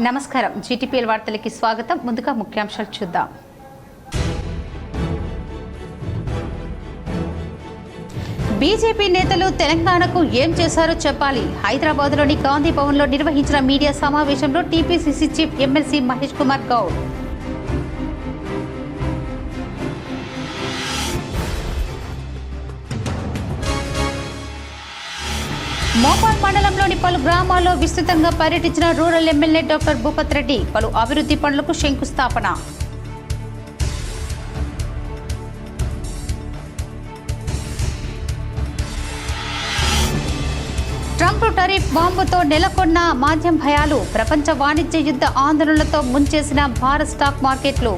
నమస్కారం జీటీపీఎల్ వార్తలకి స్వాగతం. ముందుగా ముఖ్యాంశాలు చూద్దాం. బీజేపీ నేతలు తెలంగాణకు ఏం చేశారో చెప్పాలి. హైదరాబాద్లోని గాంధీ భవన్లో నిర్వహించిన మీడియా సమావేశంలో TPCC chief MLC Mahesh Kumar Goud. Mopal మండలంలోని పలు గ్రామాల్లో విస్తృతంగా పర్యటించిన rural MLA doctor Bhupath Reddy. పలు అభివృద్ధి పనులకు శంకుస్థాపన. ట్రంప్ టారిఫ్ బాంబుతో నెలకొన్న మాధ్యం భయాలు. ప్రపంచ వాణిజ్య యుద్ధ ఆందోళనలతో ముంచేసిన భారత్ స్టాక్ మార్కెట్లు.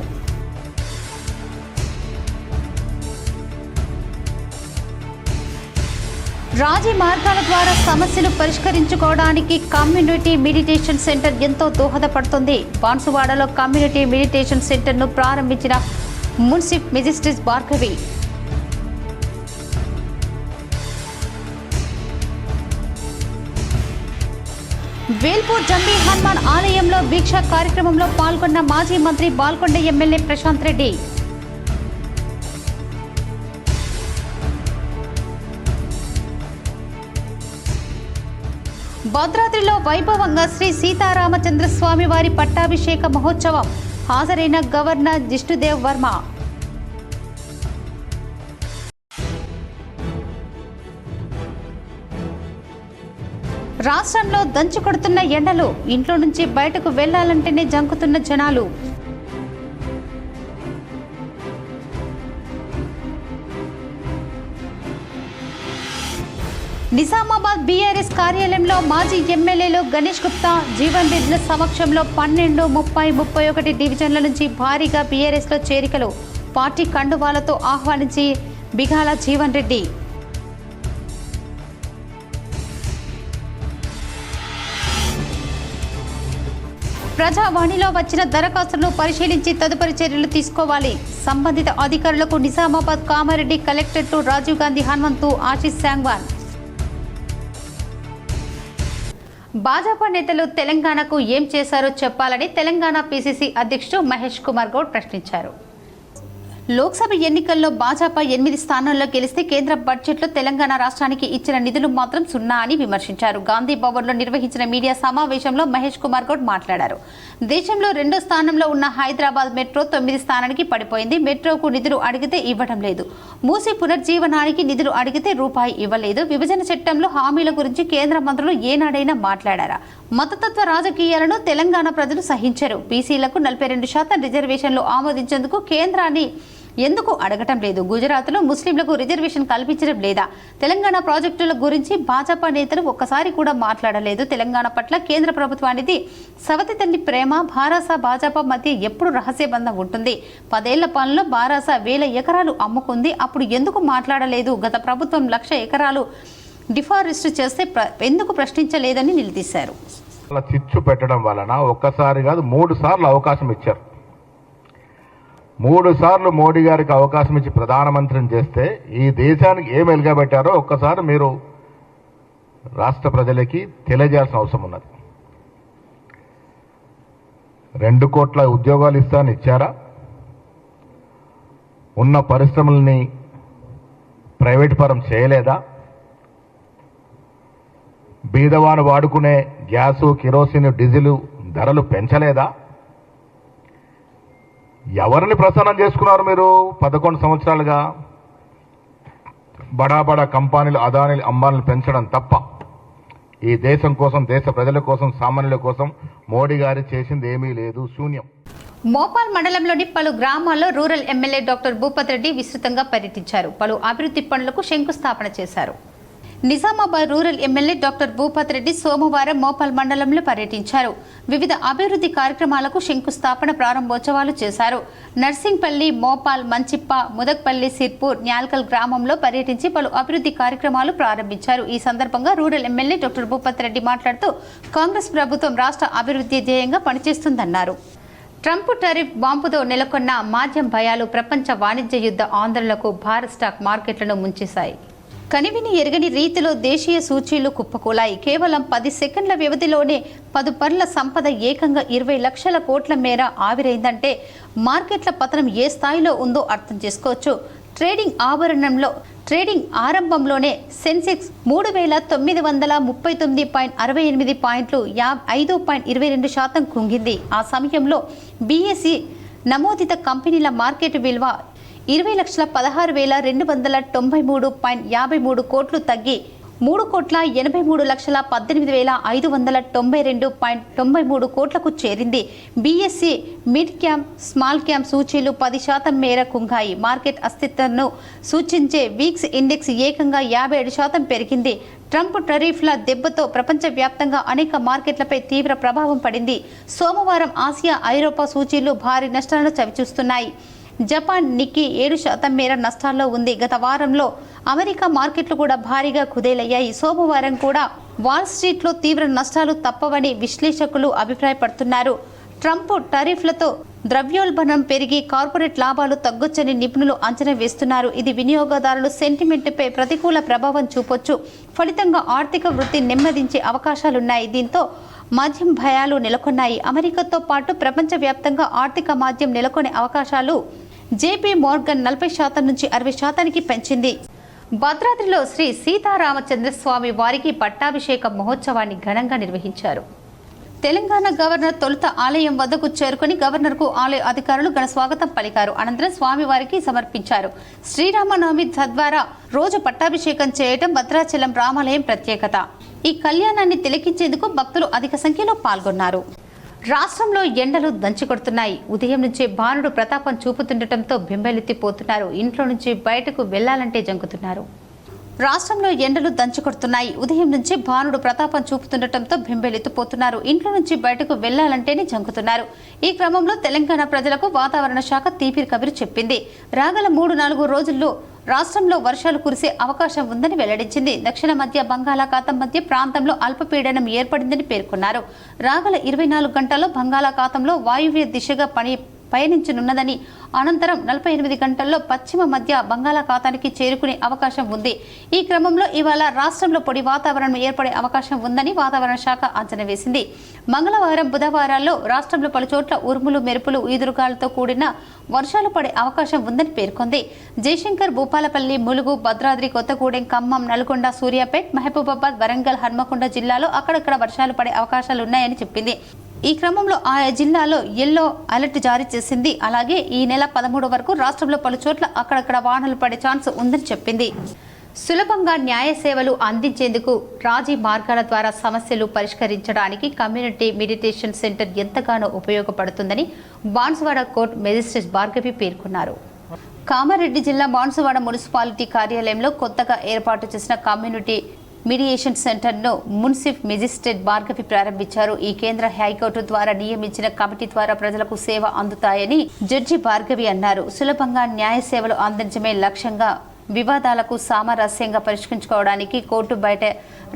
రాజీ మార్గాల ద్వారా సమస్యలు పరిష్కరించుకోవడానికి కమ్యూనిటీ మెడిటేషన్ సెంటర్ ఎంతో దోహదపడుతుంది. బాన్సువాడలో కమ్యూనిటీ మెడిటేషన్ సెంటర్ను ప్రారంభించిన మున్సిఫ్ మెజిస్ట్రేట్ భార్గవి. వేల్పూర్ జంబీ హనుమాన్ ఆలయంలో వీక్ష కార్యక్రమంలో పాల్గొన్న మాజీ మంత్రి బాల్కొండ ఎమ్మెల్యే ప్రశాంత్ రెడ్డి. భద్రాద్రిలో వైభవంగా శ్రీ సీతారామచంద్రస్వామి వారి పట్టాభిషేక మహోత్సవం. హాజరైన గవర్నర్ జిష్ణుదేవ్ వర్మ. రాష్ట్రంలో దంచుకొడుతున్న ఎండలు. ఇంట్లో నుంచి బయటకు వెళ్లాలంటేనే జంకుతున్న జనాలు. నిజామాబాద్ బీఆర్ఎస్ కార్యాలయంలో మాజీ ఎమ్మెల్యేలు గణేష్ గుప్తా, జీవన్ రెడ్డిల సమక్షంలో 12, 30, 31 డివిజన్ల నుంచి భారీగా బీఆర్ఎస్లో చేరికలు. పార్టీ కండువాలతో ఆహ్వానించి బిగాల జీవన్ రెడ్డి. ప్రజావాణిలో వచ్చిన దరఖాస్తులను పరిశీలించి తదుపరి చర్యలు తీసుకోవాలి. సంబంధిత అధికారులకు నిజామాబాద్ కామారెడ్డి కలెక్టరేట్ రాజీవ్ గాంధీ హనుమంతు ఆశీష్ శాంగ్వాన్. భాజపా నేతలు తెలంగాణకు ఏం చేశారో చెప్పాలని తెలంగాణ పీసీసీ అధ్యక్షుడు మహేష్ కుమార్ గౌడ్ ప్రశ్నించారు. లోక్సభ ఎన్నికల్లో భాజపా 8 స్థానాల్లో గెలిస్తే కేంద్ర బడ్జెట్లో తెలంగాణ రాష్ట్రానికి ఇచ్చిన నిధులు మాత్రం సున్నా అని విమర్శించారు. గాంధీ భవన్లో నిర్వహించిన మీడియా సమావేశంలో మహేష్ కుమార్ గౌడ్ మాట్లాడారు. దేశంలో 2వ స్థానంలో ఉన్న హైదరాబాద్ మెట్రో 9 స్థానానికి పడిపోయింది. మెట్రోకు నిధులు అడిగితే ఇవ్వడం లేదు. మూసి పునర్జీవనానికి నిధులు అడిగితే రూపాయి ఇవ్వలేదు. విభజన చట్టంలో హామీల గురించి కేంద్ర మంత్రులు ఏనాడైనా మాట్లాడారా? మతతత్వ రాజకీయాలను తెలంగాణ ప్రజలు సహించరు. బీసీలకు 42% రిజర్వేషన్లు ఆమోదించేందుకు కేంద్రాన్ని ఎందుకు అడగటం లేదు? గుజరాత్లో ముస్లింలకు రిజర్వేషన్ కల్పించడం లేదా? తెలంగాణ ప్రాజెక్టుల గురించి భాజపా నేతలు ఒక్కసారి కూడా మాట్లాడలేదు. తెలంగాణ పట్ల కేంద్ర ప్రభుత్వానికి సవతి తల్లి ప్రేమ, భారాస భాజపా మధ్య ఎప్పుడు రహస్యబంధం ఉంటుంది? 10 ఏళ్ల పాలనలో భారాస 1000 ఎకరాలు అమ్ముకుంది. అప్పుడు ఎందుకు మాట్లాడలేదు? గత ప్రభుత్వం 1,00,000 ఎకరాలు డిఫారెస్ట్ చేస్తే ఎందుకు ప్రశ్నించలేదని నిలదీశారు. చిచ్చు పెట్టడం వలన ఒక్కసారి కాదు 3 సార్లు అవకాశం ఇచ్చారు. 3 సార్లు మోడీ గారికి అవకాశం ఇచ్చి ప్రధానమంత్రిని చేస్తే ఈ దేశానికి ఏం వెలుగబెట్టారో ఒక్కసారి మీరు రాష్ట్ర ప్రజలకి తెలియజేయాల్సిన అవసరం ఉన్నది. 2 కోట్ల ఉద్యోగాలు ఇస్తానని ఇచ్చారా? ఉన్న పరిశ్రమల్ని ప్రైవేట్ పరం చేయలేదా? బీదవాను వాడుకునే గ్యాసు, కిరోసిన్, డీజిల్ ధరలు పెంచలేదా? ఎవరిని ప్రసన్నం చేసుకున్నారు మీరు 11 సంవత్సరాలుగా? బడా కంపెనీలు, అదానీలు, అంబానీలు పెంచడం తప్ప ఈ దేశం కోసం, దేశ ప్రజల కోసం, సామాన్యుల కోసం మోడీ గారు చేసింది ఏమీ లేదు, శూన్యం. మోపాల్ మండలంలోని పలు గ్రామాల్లో rural MLA doctor Bhupath Reddy విస్తృతంగా పర్యటించారు. పలు అభివృద్ధి పనులకు శంకుస్థాపన చేశారు. Nizamabad rural MLA doctor Bhupath Reddy సోమవారం మోపాల్ మండలంలో పర్యటించారు. వివిధ అభివృద్ధి కార్యక్రమాలకు శంకుస్థాపన, ప్రారంభోత్సవాలు చేశారు. నర్సింగ్పల్లి, మోపాల్, మంచిప్ప, ముదక్పల్లి, సిర్పూర్, న్యాల్కల్ గ్రామంలో పర్యటించి పలు అభివృద్ధి కార్యక్రమాలు ప్రారంభించారు. ఈ సందర్భంగా rural MLA doctor Bhupath Reddy మాట్లాడుతూ కాంగ్రెస్ ప్రభుత్వం రాష్ట్ర అభివృద్ధి ధ్యేయంగా పనిచేస్తుందన్నారు. ట్రంప్ టారిఫ్ బాంబుతో నెలకొన్న మాధ్యం భయాలు ప్రపంచ వాణిజ్య యుద్ధ ఆందోళనకు భారత్ స్టాక్ మార్కెట్లను ముంచేశాయి. కనివిని ఎరగని రీతిలో దేశీయ సూచీలు కుప్పకూలాయి. కేవలం 10 సెకండ్ల వ్యవధిలోనే 10 పర్ల సంపద ఏకంగా 20 లక్షల కోట్ల మేర ఆవిరైందంటే మార్కెట్ల పతనం ఏ స్థాయిలో ఉందో అర్థం చేసుకోవచ్చు. ట్రేడింగ్ ఆరంభంలోనే సెన్సెక్స్ 3939.68 పాయింట్లు 5.22% కుంగింది. ఆ సమయంలో బీఎస్ఈ నమోదిత కంపెనీల మార్కెట్ విలువ 20,16,293.53 కోట్లు తగ్గి 3,83,18,592.93 కోట్లకు చేరింది. BSE mid cap, small cap సూచీలు 10% మేర కుంగాయి. మార్కెట్ అస్తిత్వంను సూచించే వీక్స్ ఇండెక్స్ ఏకంగా 57% పెరిగింది. ట్రంప్ టరీఫ్ల దెబ్బతో ప్రపంచవ్యాప్తంగా అనేక మార్కెట్లపై తీవ్ర ప్రభావం పడింది. సోమవారం ఆసియా, ఐరోపా సూచీలు భారీ నష్టాలను చవిచూస్తున్నాయి. జపాన్ నిక్కీ 7% మేర నష్టాల్లో ఉంది. గత వారంలో అమెరికా మార్కెట్లు కూడా భారీగా కుదేలయ్యాయి. సోమవారం కూడా వాల్ స్ట్రీట్లో తీవ్ర నష్టాలు తప్పవని విశ్లేషకులు అభిప్రాయపడుతున్నారు. ట్రంప్ టరీఫ్లతో ద్రవ్యోల్బణం పెరిగి కార్పొరేట్ లాభాలు తగ్గొచ్చని నిపుణులు అంచనా వేస్తున్నారు. ఇది వినియోగదారుల సెంటిమెంట్పై ప్రతికూల ప్రభావం చూపొచ్చు. ఫలితంగా ఆర్థిక వృద్ధి నెమ్మదించే అవకాశాలున్నాయి. దీంతో మాధ్యం భయాలు నెలకొన్నాయి. అమెరికాతో పాటు ప్రపంచవ్యాప్తంగా ఆర్థిక మాధ్యం నెలకొనే అవకాశాలు జేపీ మోర్గన్ 40% నుంచి 60% పెంచింది. భద్రాద్రిలో శ్రీ సీతారామచంద్రస్వామి వారికి పట్టాభిషేక మహోత్సవాన్ని ఘనంగా నిర్వహించారు. తెలంగాణ గవర్నర్ తొలుత ఆలయం వద్దకు చేరుకుని గవర్నర్కు ఆలయ అధికారులు ఘన స్వాగతం పలికారు. అనంతరం స్వామివారికి సమర్పించారు. శ్రీరామనవమి తద్వారా రోజు పట్టాభిషేకం చేయడం భద్రాచలం రామాలయం ప్రత్యేకత. ఈ కళ్యాణాన్ని తిలకించేందుకు భక్తులు అధిక సంఖ్యలో పాల్గొన్నారు. రాష్ట్రంలో ఎండలు దంచికొడుతున్నాయి. ఉదయం నుంచే భానుడు ప్రతాపం చూపుతుండటంతో బెంబెలెత్తిపోతున్నారు. ఇంట్లో నుంచి బయటకు వెళ్లాలంటే జంకుతున్నారు. రాష్ట్రంలో ఎండలు దంచుకొడుతున్నాయి. ఉదయం నుంచి భానుడు ప్రతాపం చూపుతుండటంతో బెంబెలెత్తిపోతున్నారు. ఇంట్లో నుంచి బయటకు వెళ్లాలంటేనే జంకుతున్నారు. ఈ క్రమంలో తెలంగాణ ప్రజలకు వాతావరణ శాఖ తీపి కబురు చెప్పింది. రాగల 3-4 రోజుల్లో రాష్ట్రంలో వర్షాలు కురిసే అవకాశం ఉందని వెల్లడించింది. దక్షిణ మధ్య బంగాళాఖాతం మధ్య ప్రాంతంలో అల్పపీడనం ఏర్పడిందని పేర్కొన్నారు. రాగల 24 గంటల్లో బంగాళాఖాతంలో వాయువ్య దిశగా పయనించనున్నదని, అనంతరం 48 గంటల్లో పశ్చిమ మధ్య బంగాళాఖాతానికి చేరుకునే అవకాశం ఉంది. ఈ క్రమంలో ఇవాళ రాష్ట్రంలో పొడి వాతావరణం ఏర్పడే అవకాశం ఉందని వాతావరణ శాఖ అంచనా వేసింది. మంగళవారం, బుధవారాల్లో రాష్ట్రంలో పలుచోట్ల ఉరుములు, మెరుపులు, ఈదురుగాలతో కూడిన వర్షాలు పడే అవకాశం ఉందని పేర్కొంది. జయశంకర్, భూపాలపల్లి, ములుగు, భద్రాద్రి కొత్తగూడెం, ఖమ్మం, నల్గొండ, సూర్యాపేట్, మహబూబాబాద్, వరంగల్, హన్మకొండ జిల్లాలో అక్కడక్కడ వర్షాలు పడే అవకాశాలున్నాయని చెప్పింది. ఈ క్రమంలో ఆయా జిల్లాలో ఎల్లో అలర్ట్ జారీ చేసింది. అలాగే ఈ నెల 13 వరకు రాష్ట్రంలో పలుచోట్ల అక్కడక్కడ వానలు పడే ఛాన్స్ ఉందని చెప్పింది. సులభంగా న్యాయ సేవలు అందించేందుకు రాజీ మార్గాల ద్వారా సమస్యలు పరిష్కరించడానికి కమ్యూనిటీ మెడిటేషన్ సెంటర్ ఎంతగానో ఉపయోగపడుతుందని బాన్సువాడ కోర్టు మెజిస్ట్రేట్ భార్గవి పేర్కొన్నారు. కామారెడ్డి జిల్లా బాన్సువాడ మున్సిపాలిటీ కార్యాలయంలో కొత్తగా ఏర్పాటు చేసిన కమ్యూనిటీ మీడియేషన్ సెంటర్ను మున్సిఫ్ మెజిస్ట్రేట్ భార్గవి ప్రారంభించారు. ఈ కేంద్ర హైకోర్టు ద్వారా నియమించిన కమిటీ ద్వారా ప్రజలకు సేవ అందుతాయని జడ్జి భార్గవి అన్నారు. సులభంగా న్యాయ సేవలు అందించడమే లక్ష్యంగా వివాదాలకు సామరస్యంగా పరిష్కరించుకోవడానికి, కోర్టు బయట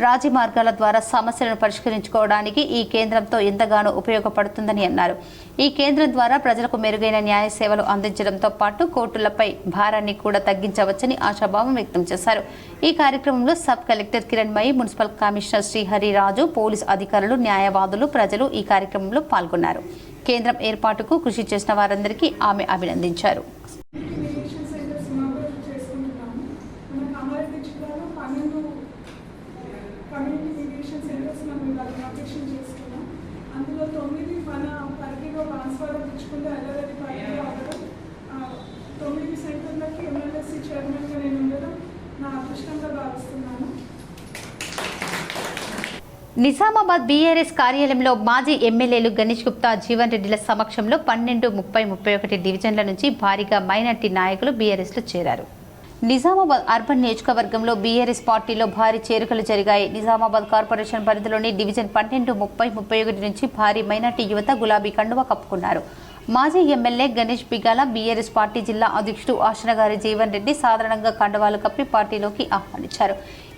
రాజీ మార్గాల ద్వారా సమస్యలను పరిష్కరించుకోవడానికి ఈ కేంద్రంతో ఎంతగానో ఉపయోగపడుతుందని అన్నారు. ఈ కేంద్రం ద్వారా ప్రజలకు మెరుగైన న్యాయ సేవలు అందించడంతో పాటు కోర్టులపై భారాన్ని కూడా తగ్గించవచ్చని ఆశాభావం వ్యక్తం చేశారు. ఈ కార్యక్రమంలో sub collector Kiranmayi, municipal commissioner Srihari Raju, police అధికారులు, న్యాయవాదులు, ప్రజలు ఈ కార్యక్రమంలో పాల్గొన్నారు. కేంద్రం ఏర్పాటుకు కృషి చేసిన వారందరికీ ఆమె అభినందించారు. కమ్యూనిటీ మీడియేషన్ సెంటర్స్ మనం అప్లికేషన్ చేసుకున్నాం. అందులో 9 మన పరిధిలో బాన్సువాడ తెచ్చుకుంటే అల్లరెడ్డి పరిధిలో అవ్వడం, 9 సెంటర్లకి ఎమ్మెల్యేసీ చైర్మన్గా నేను ఉండడం నా అదృష్టంగా భావిస్తున్నాను. నిజామాబాద్ బీఆర్ఎస్ కార్యాలయంలో మాజీ ఎమ్మెల్యేలు గణేష్ గుప్తా, జీవన్ రెడ్డిల సమక్షంలో 12, 30, 31 డివిజన్ల నుంచి భారీగా మైనార్టీ నాయకులు బీఆర్ఎస్లో చేరారు. నిజామాబాద్ అర్బన్ నియోజకవర్గంలో బీఆర్ఎస్ పార్టీలో భారీ చేరికలు జరిగాయి. నిజామాబాద్ కార్పొరేషన్ పరిధిలోని డివిజన్ 12, 30, 31 నుంచి భారీ మైనార్టీ యువత గులాబీ కండువా కప్పుకున్నారు. మాజీ MLA Ganesh Bigala, BRS party జిల్లా అధ్యక్షుడు ఆశనగారి జీవన్ రెడ్డి సాధారణంగా కండువాలు కప్పి పార్టీలోకి ఆహ్వానించారు.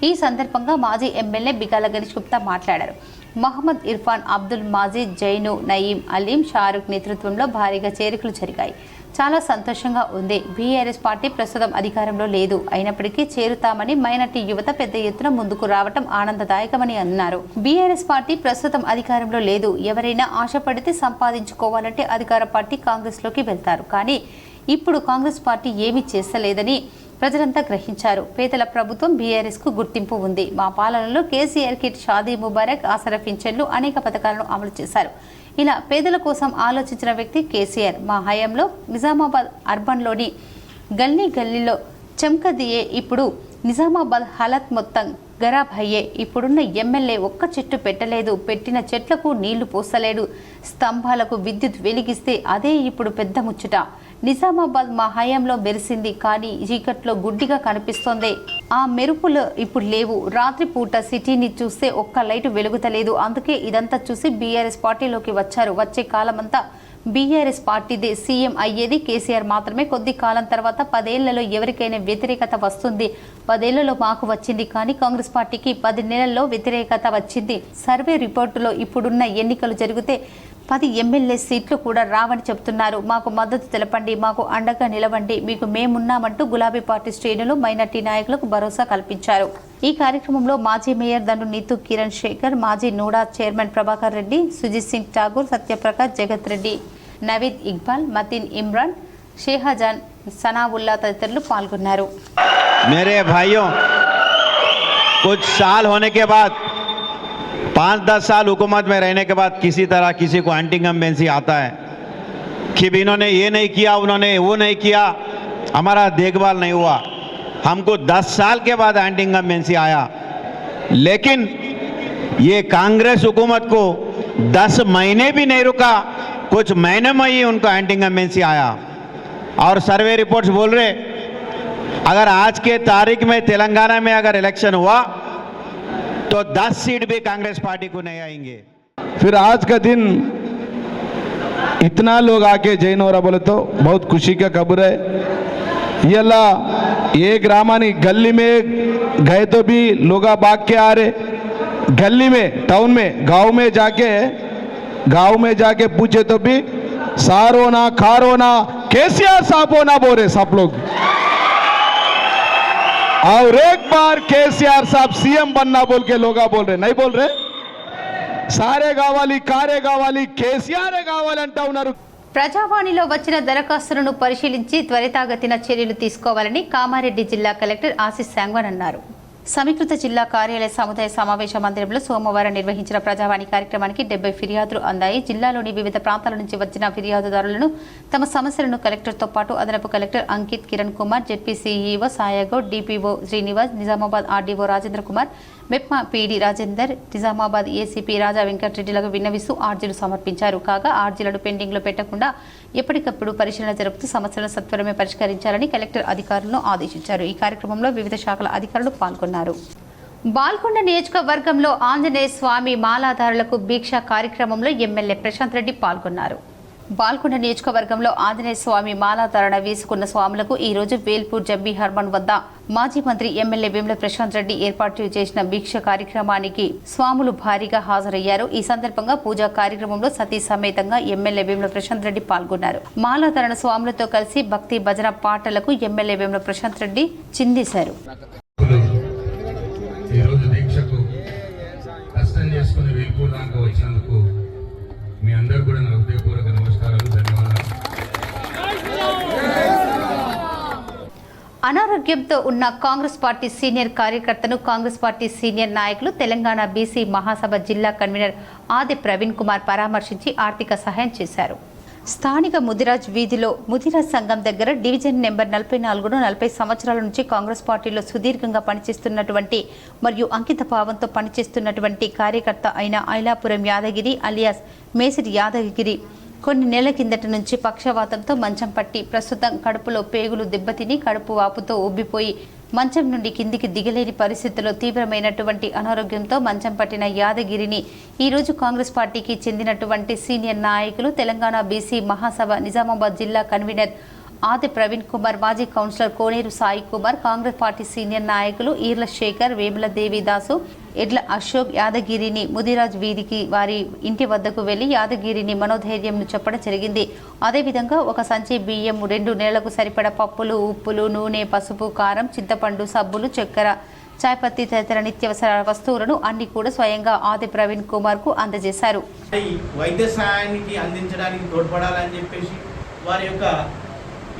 ఈ సందర్భంగా మాజీ ఎమ్మెల్యే బిగాల గణేష్ గుప్తా మాట్లాడారు. మహమ్మద్ ఇర్ఫాన్, అబ్దుల్ మాజీద్, జైను, నయీం, అలీం, షారుఖ్ నేతృత్వంలో భారీగా చేరికలు జరిగాయి. చాలా సంతోషంగా ఉంది. బీఆర్ఎస్ పార్టీ ప్రస్తుతం అధికారంలో లేదు, అయినప్పటికీ చేరుతామని మైనార్టీ యువత పెద్ద ఎత్తున ముందుకు రావటం ఆనందదాయకమని అన్నారు. బీఆర్ఎస్ పార్టీ ప్రస్తుతం అధికారంలో లేదు. ఎవరైనా ఆశపడితే సంపాదించుకోవాలంటే అధికార పార్టీ కాంగ్రెస్లోకి వెళ్తారు. కానీ ఇప్పుడు కాంగ్రెస్ పార్టీ ఏమీ చేస్తలేదని ప్రజలంతా గ్రహించారు. పేదల ప్రభుత్వం బీఆర్ఎస్ కు గుర్తింపు ఉంది. మా పాలనలో కేసీఆర్ కిట్, షాదీ ముబారక్, ఆసరా పింఛన్లు అనేక పథకాలను అమలు చేశారు. ఇలా పేదల కోసం ఆలోచించిన వ్యక్తి కేసీఆర్. మా హయాంలో నిజామాబాద్ అర్బన్లోని గల్లీ గల్లీలో చమ్కదియే. ఇప్పుడు నిజామాబాద్ హలత్ మొత్తం ఖరాబ్ అయ్యే. ఇప్పుడున్న ఎమ్మెల్యే ఒక్క చెట్టు పెట్టలేదు, పెట్టిన చెట్లకు నీళ్లు పోసలేడు, స్తంభాలకు విద్యుత్ వెలిగిస్తే అదే ఇప్పుడు పెద్ద ముచ్చట. నిజామాబాద్ మా హయాంలో మెరిసింది, కానీ చీకట్లో గుడ్డిగా కనిపిస్తోంది. ఆ మెరుపులు ఇప్పుడు లేవు. రాత్రిపూట సిటీని చూస్తే ఒక్క లైటు వెలుగుతలేదు. అందుకే ఇదంతా చూసి బీఆర్ఎస్ పార్టీలోకి వచ్చారు. వచ్చే కాలమంతా బీఆర్ఎస్ పార్టీదే. సీఎం అయ్యేది కేసీఆర్ మాత్రమే. కొద్ది కాలం తర్వాత 10 ఏళ్లలో ఎవరికైనా వ్యతిరేకత వస్తుంది. 10 ఏళ్లలో మాకు వచ్చింది, కానీ కాంగ్రెస్ పార్టీకి 10 నెలల్లో వ్యతిరేకత వచ్చింది. సర్వే రిపోర్టులో ఇప్పుడున్న ఎన్నికలు జరిగితే 10 ఎమ్మెల్యే సీట్లు కూడా రావని చెబుతున్నారు. మాకు మద్దతు తెలపండి, మాకు అండగా నిలవండి, మీకు మేమున్నామంటూ గులాబీ పార్టీ శ్రేణులు మైనార్టీ నాయకులకు భరోసా కల్పించారు. ఈ కార్యక్రమంలో మాజీ మేయర్ దండు నీతు కిరణ్ శేఖర్, మాజీ నూడా చైర్మన్ ప్రభాకర్ రెడ్డి, సుజిత్ సింగ్ ఠాగూర్, సత్యప్రకాష్, జగత్ రెడ్డి, నవీద్ ఇక్బాల్, మతిన్ ఇమ్రాన్, షేహాజాన్, సనావుల్లా తదితరులు పాల్గొన్నారు. मेरे भाइयों, कुछ साल होने के बाद 5-10 साल हुकूमत में रहने के बाद किसी तरह किसी को एंटी इनकम्बेंसी आता है कि इन्होंने ये नहीं किया, उन्होंने वो नहीं किया, हमारा देखभाल नहीं हुआ. हमको 10 साल के बाद एंटी इनकम्बेंसी आया, लेकिन ये कांग्रेस हुकूमत को 10 महीने भी नहीं रुका, कुछ महीने में ही उनको एंटी इनकम्बेंसी आया. और सर्वे रिपोर्ट्स बोल रहे अगर आज के तारीख में तेलंगाना में अगर इलेक्शन हुआ तो 10 सीट भी कांग्रेस पार्टी को नहीं आएंगे. फिर आज का दिन इतना लोग आके जैन हो रहा बोले तो बहुत खुशी का खबर है. ये ग्रामानी गली में गए तो भी लोग भाग के आ रहे, गली में, टाउन में, गांव में जाके पूछे तो भी सारो ना खारो ना केसीआर साहब होना बोल रहे सब लोग. और एक बार केसीआर साहब सीएम बनना बोल के लोग बोल रहे, नहीं बोल रहे. सारे गावाली कारे गावाली केसीआर गावाली अंटा उన్నారు. ప్రజావాణిలో వచ్చిన దరఖాస్తులను పరిశీలించి త్వరితగతిన చర్యలు తీసుకోవాలని కామారెడ్డి జిల్లా కలెక్టర్ ఆశీస్ శాంగ్వన్ అన్నారు. సమీకృత జిల్లా కార్యాలయ సముదాయ సమావేశ మందిరంలో సోమవారం నిర్వహించిన ప్రజావాణి కార్యక్రమానికి 70 ఫిర్యాదులు అందాయి. జిల్లాలోని వివిధ ప్రాంతాల నుంచి వచ్చిన ఫిర్యాదుదారులను తమ సమస్యలను కలెక్టర్తో పాటు అదనపు collector Ankit Kiran Kumar, ZP CEO Sayagoud, DPO Srinivas, Nizamabad RDO Rajendra Kumar, MEPMA PD Rajender, Nizamabad ACP Raja వెంకటరెడ్డిలకు విన్నవిస్తూ ఆర్జీలు సమర్పించారు. కాగా ఆర్జీలను పెండింగ్లో పెట్టకుండా ఎప్పటికప్పుడు పరిశీలన జరుపుతూ సమస్యలను సత్వరమే పరిష్కరించాలని కలెక్టర్ అధికారులను ఆదేశించారు. ఈ కార్యక్రమంలో వివిధ శాఖల అధికారులు పాల్గొన్నారు. బాల్కొండ నియోజకవర్గంలో ఆంజనేయ స్వామి మాలాధారులకు దీక్ష కార్యక్రమంలో ఎమ్మెల్యే ప్రశాంత్ రెడ్డి పాల్గొన్నారు. బాల్కొండ నియోజకవర్గంలో ఆంజనేయ స్వామి మాలాధారణ వేసుకున్న స్వాములకు ఈ రోజు వేల్పూర్ జంబీ హర్మన్ వద్ద మాజీ మంత్రి ఎమ్మెల్యే వేముల ప్రశాంత్ రెడ్డి ఏర్పాటు చేసిన దీక్ష కార్యక్రమానికి స్వాములు భారీగా హాజరయ్యారు. ఈ సందర్భంగా పూజా కార్యక్రమంలో సతీ సమేతంగా ఎమ్మెల్యే వేముల ప్రశాంత్ రెడ్డి పాల్గొన్నారు. మాలాధారణ స్వాములతో కలిసి భక్తి భజన పాటలకు ఎమ్మెల్యే వేముల ప్రశాంత్ రెడ్డి చిందేశారు. మీ అందరూ కూడా నా హృదయపూర్వక నమస్కారాలు, ధన్యవాదాలు. అనారోగ్యంతో ఉన్న కాంగ్రెస్ పార్టీ సీనియర్ కార్యకర్తను కాంగ్రెస్ పార్టీ సీనియర్ నాయకులు తెలంగాణ బీసీ మహాసభ జిల్లా కన్వీనర్ ఆది ప్రవీణ్ కుమార్ పరామర్శించి ఆర్థిక సహాయం చేశారు. స్థానిక ముదిరాజ్ వీధిలో ముదిరాజ్ సంఘం దగ్గర డివిజన్ నెంబర్ 44ను 40 సంవత్సరాల నుంచి కాంగ్రెస్ పార్టీలో సుదీర్ఘంగా పనిచేస్తున్నటువంటి మరియు అంకిత భావంతో పనిచేస్తున్నటువంటి కార్యకర్త అయిన ఐలాపురం యాదగిరి అలియాస్ మేసిరి యాదగిరి కొన్ని నెలల కిందట నుంచి పక్షవాతంతో మంచం పట్టి ప్రస్తుతం కడుపులో పేగులు దెబ్బతిని కడుపు వాపుతో ఉబ్బిపోయి మంచం నుండి కిందికి దిగలేని పరిస్థితుల్లో తీవ్రమైనటువంటి అనారోగ్యంతో మంచం పట్టిన యాదగిరిని ఈరోజు కాంగ్రెస్ పార్టీకి చెందినటువంటి సీనియర్ నాయకులు తెలంగాణ బీసీ మహాసభ నిజామాబాద్ జిల్లా కన్వీనర్ ఆది ప్రవీణ్ కుమార్, మాజీ కౌన్సిలర్ కోనేరు సాయి కుమార్, కాంగ్రెస్ పార్టీ సీనియర్ నాయకులు ఈర్ల శేఖర్, వేముల దేవిదాసు, ఎడ్ల అశోక్ యాదగిరిని ముదిరాజ్ వీధికి వారి ఇంటి వద్దకు వెళ్లి యాదగిరిని మనోధైర్యంను చెప్పడం జరిగింది. అదేవిధంగా ఒక సంచి బియ్యం, 2 నెలలకు సరిపడా పప్పులు, ఉప్పులు, నూనె, పసుపు, కారం, చింతపండు, సబ్బులు, చక్కెర, చాయపత్తి తదితర నిత్యావసర వస్తువులను అన్ని కూడా స్వయంగా ఆది ప్రవీణ్ కుమార్ కు అందజేశారు. వైద్య సహాయానికి అందించడానికి తోడ్పడాలని చెప్పేసి వారి యొక్క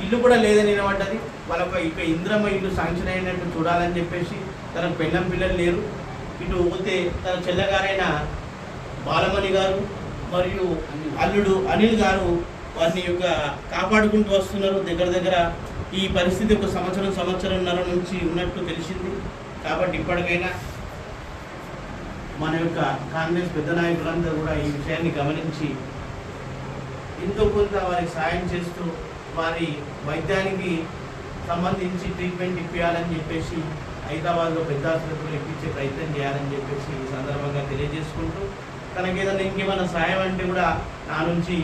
ఇల్లు కూడా లేదని నిలబడ్డది. వాళ్ళ ఇక ఇంద్రమ్మ ఇల్లు శాంక్షన్ అయినట్టు చూడాలని చెప్పేసి తన పెళ్ళం పిల్లలు లేరు. ఇటు పోతే తన చెల్లగారైన బాలమణి గారు మరియు అల్లుడు అనిల్ గారు వారిని యొక్క కాపాడుకుంటూ వస్తున్నారు. దగ్గర ఈ పరిస్థితి ఒక సంవత్సరంన్నర నుంచి ఉన్నట్టు తెలిసింది. కాబట్టి ఇప్పటికైనా మన యొక్క కాంగ్రెస్ పెద్ద నాయకులందరూ కూడా ఈ విషయాన్ని గమనించి ఎంతో కొంత వారికి సాయం చేస్తూ వారి వైద్యానికి సంబంధించి ట్రీట్మెంట్ ఇప్పించాలని చెప్పేసి హైదరాబాద్లో పెద్ద ఆసుపత్రులు ఇప్పించే ప్రయత్నం చేయాలని చెప్పేసి ఈ సందర్భంగా తెలియజేసుకుంటూ తనకేదైనా ఇంకేమైనా సాయం అంటే కూడా నా నుంచి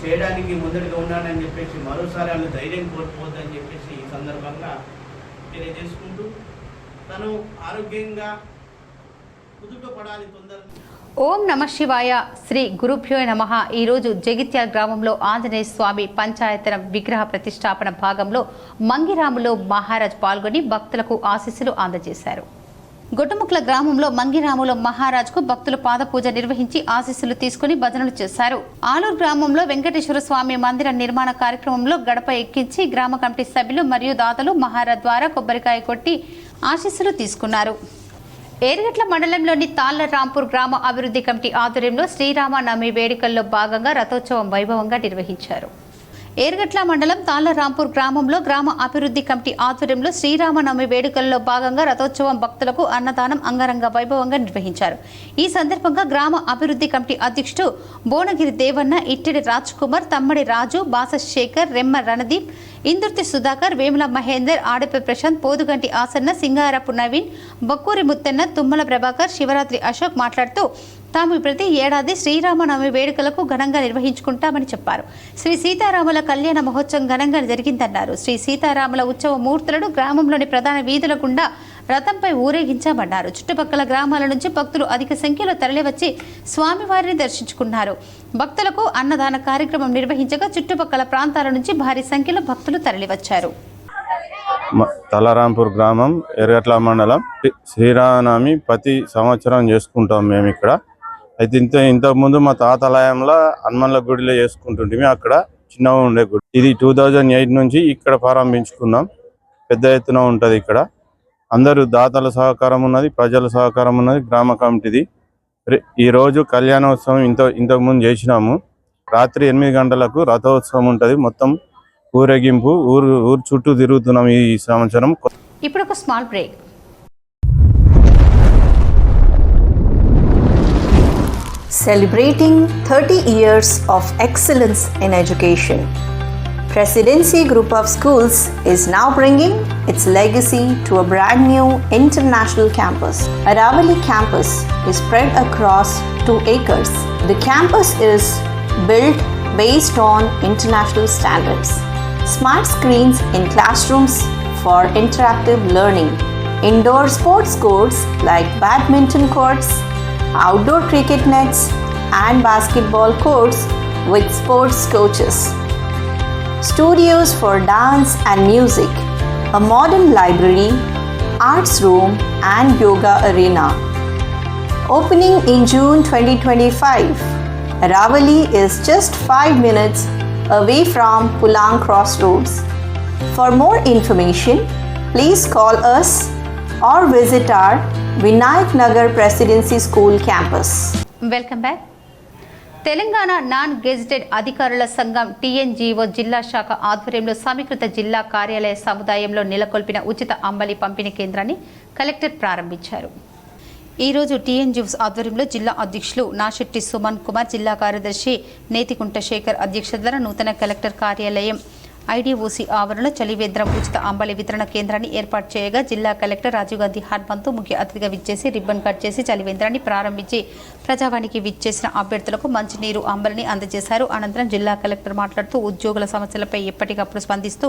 చేయడానికి ముందడిగా ఉన్నానని చెప్పేసి మరోసారి వాళ్ళు ధైర్యం కోల్పోవద్దని చెప్పేసి ఈ సందర్భంగా తెలియజేసుకుంటూ తను ఆరోగ్యంగా కుదుటపడాలి తొందరగా. ఓం నమ శివాయ. శ్రీ గురుభ్యో నమః. ఈరోజు జగిత్యాల గ్రామంలో ఆంజనేయ స్వామి పంచాయతన విగ్రహ ప్రతిష్టాపన భాగంలో మంగిరాములో మహారాజ్ పాల్గొని భక్తులకు ఆశీస్సులు అందజేశారు. గొట్టుముక్ల గ్రామంలో మంగిరాములో మహారాజ్కు భక్తులు పాదపూజ నిర్వహించి ఆశీస్సులు తీసుకుని భజనలు చేశారు. ఆలూరు గ్రామంలో వెంకటేశ్వర స్వామి మందిర నిర్మాణ కార్యక్రమంలో గడప ఎక్కించి గ్రామ కమిటీ సభ్యులు మరియు దాతలు మహారాజ్ ద్వారా కొబ్బరికాయ కొట్టి ఆశీస్సులు తీసుకున్నారు. ఏర్గట్ల మండలంలోని తాళ్ల రాంపూర్ గ్రామ అభివృద్ధి కమిటీ ఆధ్వర్యంలో శ్రీరామనవమి వేడుకల్లో భాగంగా రథోత్సవం వైభవంగా నిర్వహించారు. ఏర్గట్ల మండలం తాళ్ల రాంపూర్ గ్రామంలో గ్రామ అభివృద్ధి కమిటీ ఆధ్వర్యంలో శ్రీరామనవమి వేడుకల్లో భాగంగా రథోత్సవం భక్తులకు అన్నదానం అంగరంగ వైభవంగా నిర్వహించారు. ఈ సందర్భంగా గ్రామ అభివృద్ధి కమిటీ అధ్యక్షుడు బోనగిరి దేవన్న, ఇట్టెడి రాజ్ కుమార్, తమ్మడి రాజు, బాస శేఖర్, రెమ్మ రణదీప్, ఇందుర్తి సుధాకర్, వేముల మహేందర్, ఆడపి ప్రశాంత్, పోదుగంటి ఆసన్న, సింగారపు నవీన్, బక్కూరి ముత్తన్న, తుమ్మల ప్రభాకర్, శివరాత్రి అశోక్ మాట్లాడుతూ తాము ప్రతి ఏడాది శ్రీరామనవమి వేడుకలకు ఘనంగా నిర్వహించుకుంటామని చెప్పారు. శ్రీ సీతారాముల కళ్యాణ మహోత్సవం ఘనంగా జరిగిందన్నారు. శ్రీ సీతారాముల ఉత్సవ మూర్తులను గ్రామంలోని ప్రధాన వీధుల గుండా రథంపై ఊరేగించామన్నారు. చుట్టుపక్కల గ్రామాల నుంచి భక్తులు అధిక సంఖ్యలో తరలివచ్చి స్వామివారిని దర్శించుకున్నారు. భక్తులకు అన్నదాన కార్యక్రమం నిర్వహించగా చుట్టుపక్కల ప్రాంతాల నుంచి భారీ సంఖ్యలో భక్తులు తరలివచ్చారు. తలరాంపూర్ గ్రామం, ఎర్గట్ల మండలం. శ్రీరామనవమి ప్రతి సంవత్సరం చేసుకుంటాం మేము ఇక్కడ. అయితే ఇంతకుముందు మా తాతలయంలో హనుమన్ల గుడిలో చేసుకుంటుంటే అక్కడ చిన్నగా ఉండే గుడి. ఇది 2008 నుంచి ఇక్కడ ప్రారంభించుకున్నాం. పెద్ద ఎత్తున ఉంటుంది ఇక్కడ. అందరూ దాతల సహకారం ఉన్నది, ప్రజల సహకారం ఉన్నది, గ్రామ కమిటీది. ఈరోజు కళ్యాణోత్సవం ఇంతకుముందు చేసినాము. రాత్రి 8 గంటలకు రథోత్సవం ఉంటుంది. మొత్తం ఊరేగింపు ఊరు చుట్టూ తిరుగుతున్నాం ఈ సంవత్సరం. ఇప్పుడు ఒక small break. Celebrating 30 years of excellence in education, Presidency Group of Schools is now bringing its legacy to a brand new international campus. Aravali campus is spread across 2 acres. The campus is built based on international standards. Smart screens in classrooms for interactive learning. Indoor sports courts like badminton courts, outdoor cricket nets and basketball courts with sports coaches. Studios for dance and music, a modern library, arts room and yoga arena. Opening in June 2025, Aravali is just 5 minutes away from Pulang Crossroads. For more information, please call us or visit our Vinayak Nagar Presidency School campus. Welcome back. Telangana non gazetted అధికారుల సంఘం TNGO జిల్లా శాఖ ఆధ్వర్యంలో సమీకృత జిల్లా కార్యాలయ సముదాయంలో నెలకొల్పిన ఉచిత అంబలి పంపిణీ కేంద్రాన్ని కలెక్టర్ ప్రారంభించారు. ఈరోజు టీఎన్జీఓస్ ఆధ్వర్యంలో జిల్లా అధ్యక్షులు నాశెట్టి సుమన్ కుమార్, జిల్లా కార్యదర్శి నేతికుంట శేఖర్ అధ్యక్షతన నూతన కలెక్టర్ కార్యాలయం ఐడీఓసీ ఆవరణలో చలివేంద్రం ఉచిత అంబలి వితరణ కేంద్రాన్ని ఏర్పాటు చేయగా జిల్లా కలెక్టర్ రాజీవ్ గాంధీ హనుమంతు ముఖ్య అతిథిగా విచ్చేసి రిబ్బన్ కట్ చేసి చలివేంద్రాన్ని ప్రారంభించి ప్రజావానికి విచ్చేసిన అభ్యర్థులకు మంచినీరు అంబలిని అందజేశారు. అనంతరం జిల్లా కలెక్టర్ మాట్లాడుతూ ఉద్యోగుల సమస్యలపై ఎప్పటికప్పుడు స్పందిస్తూ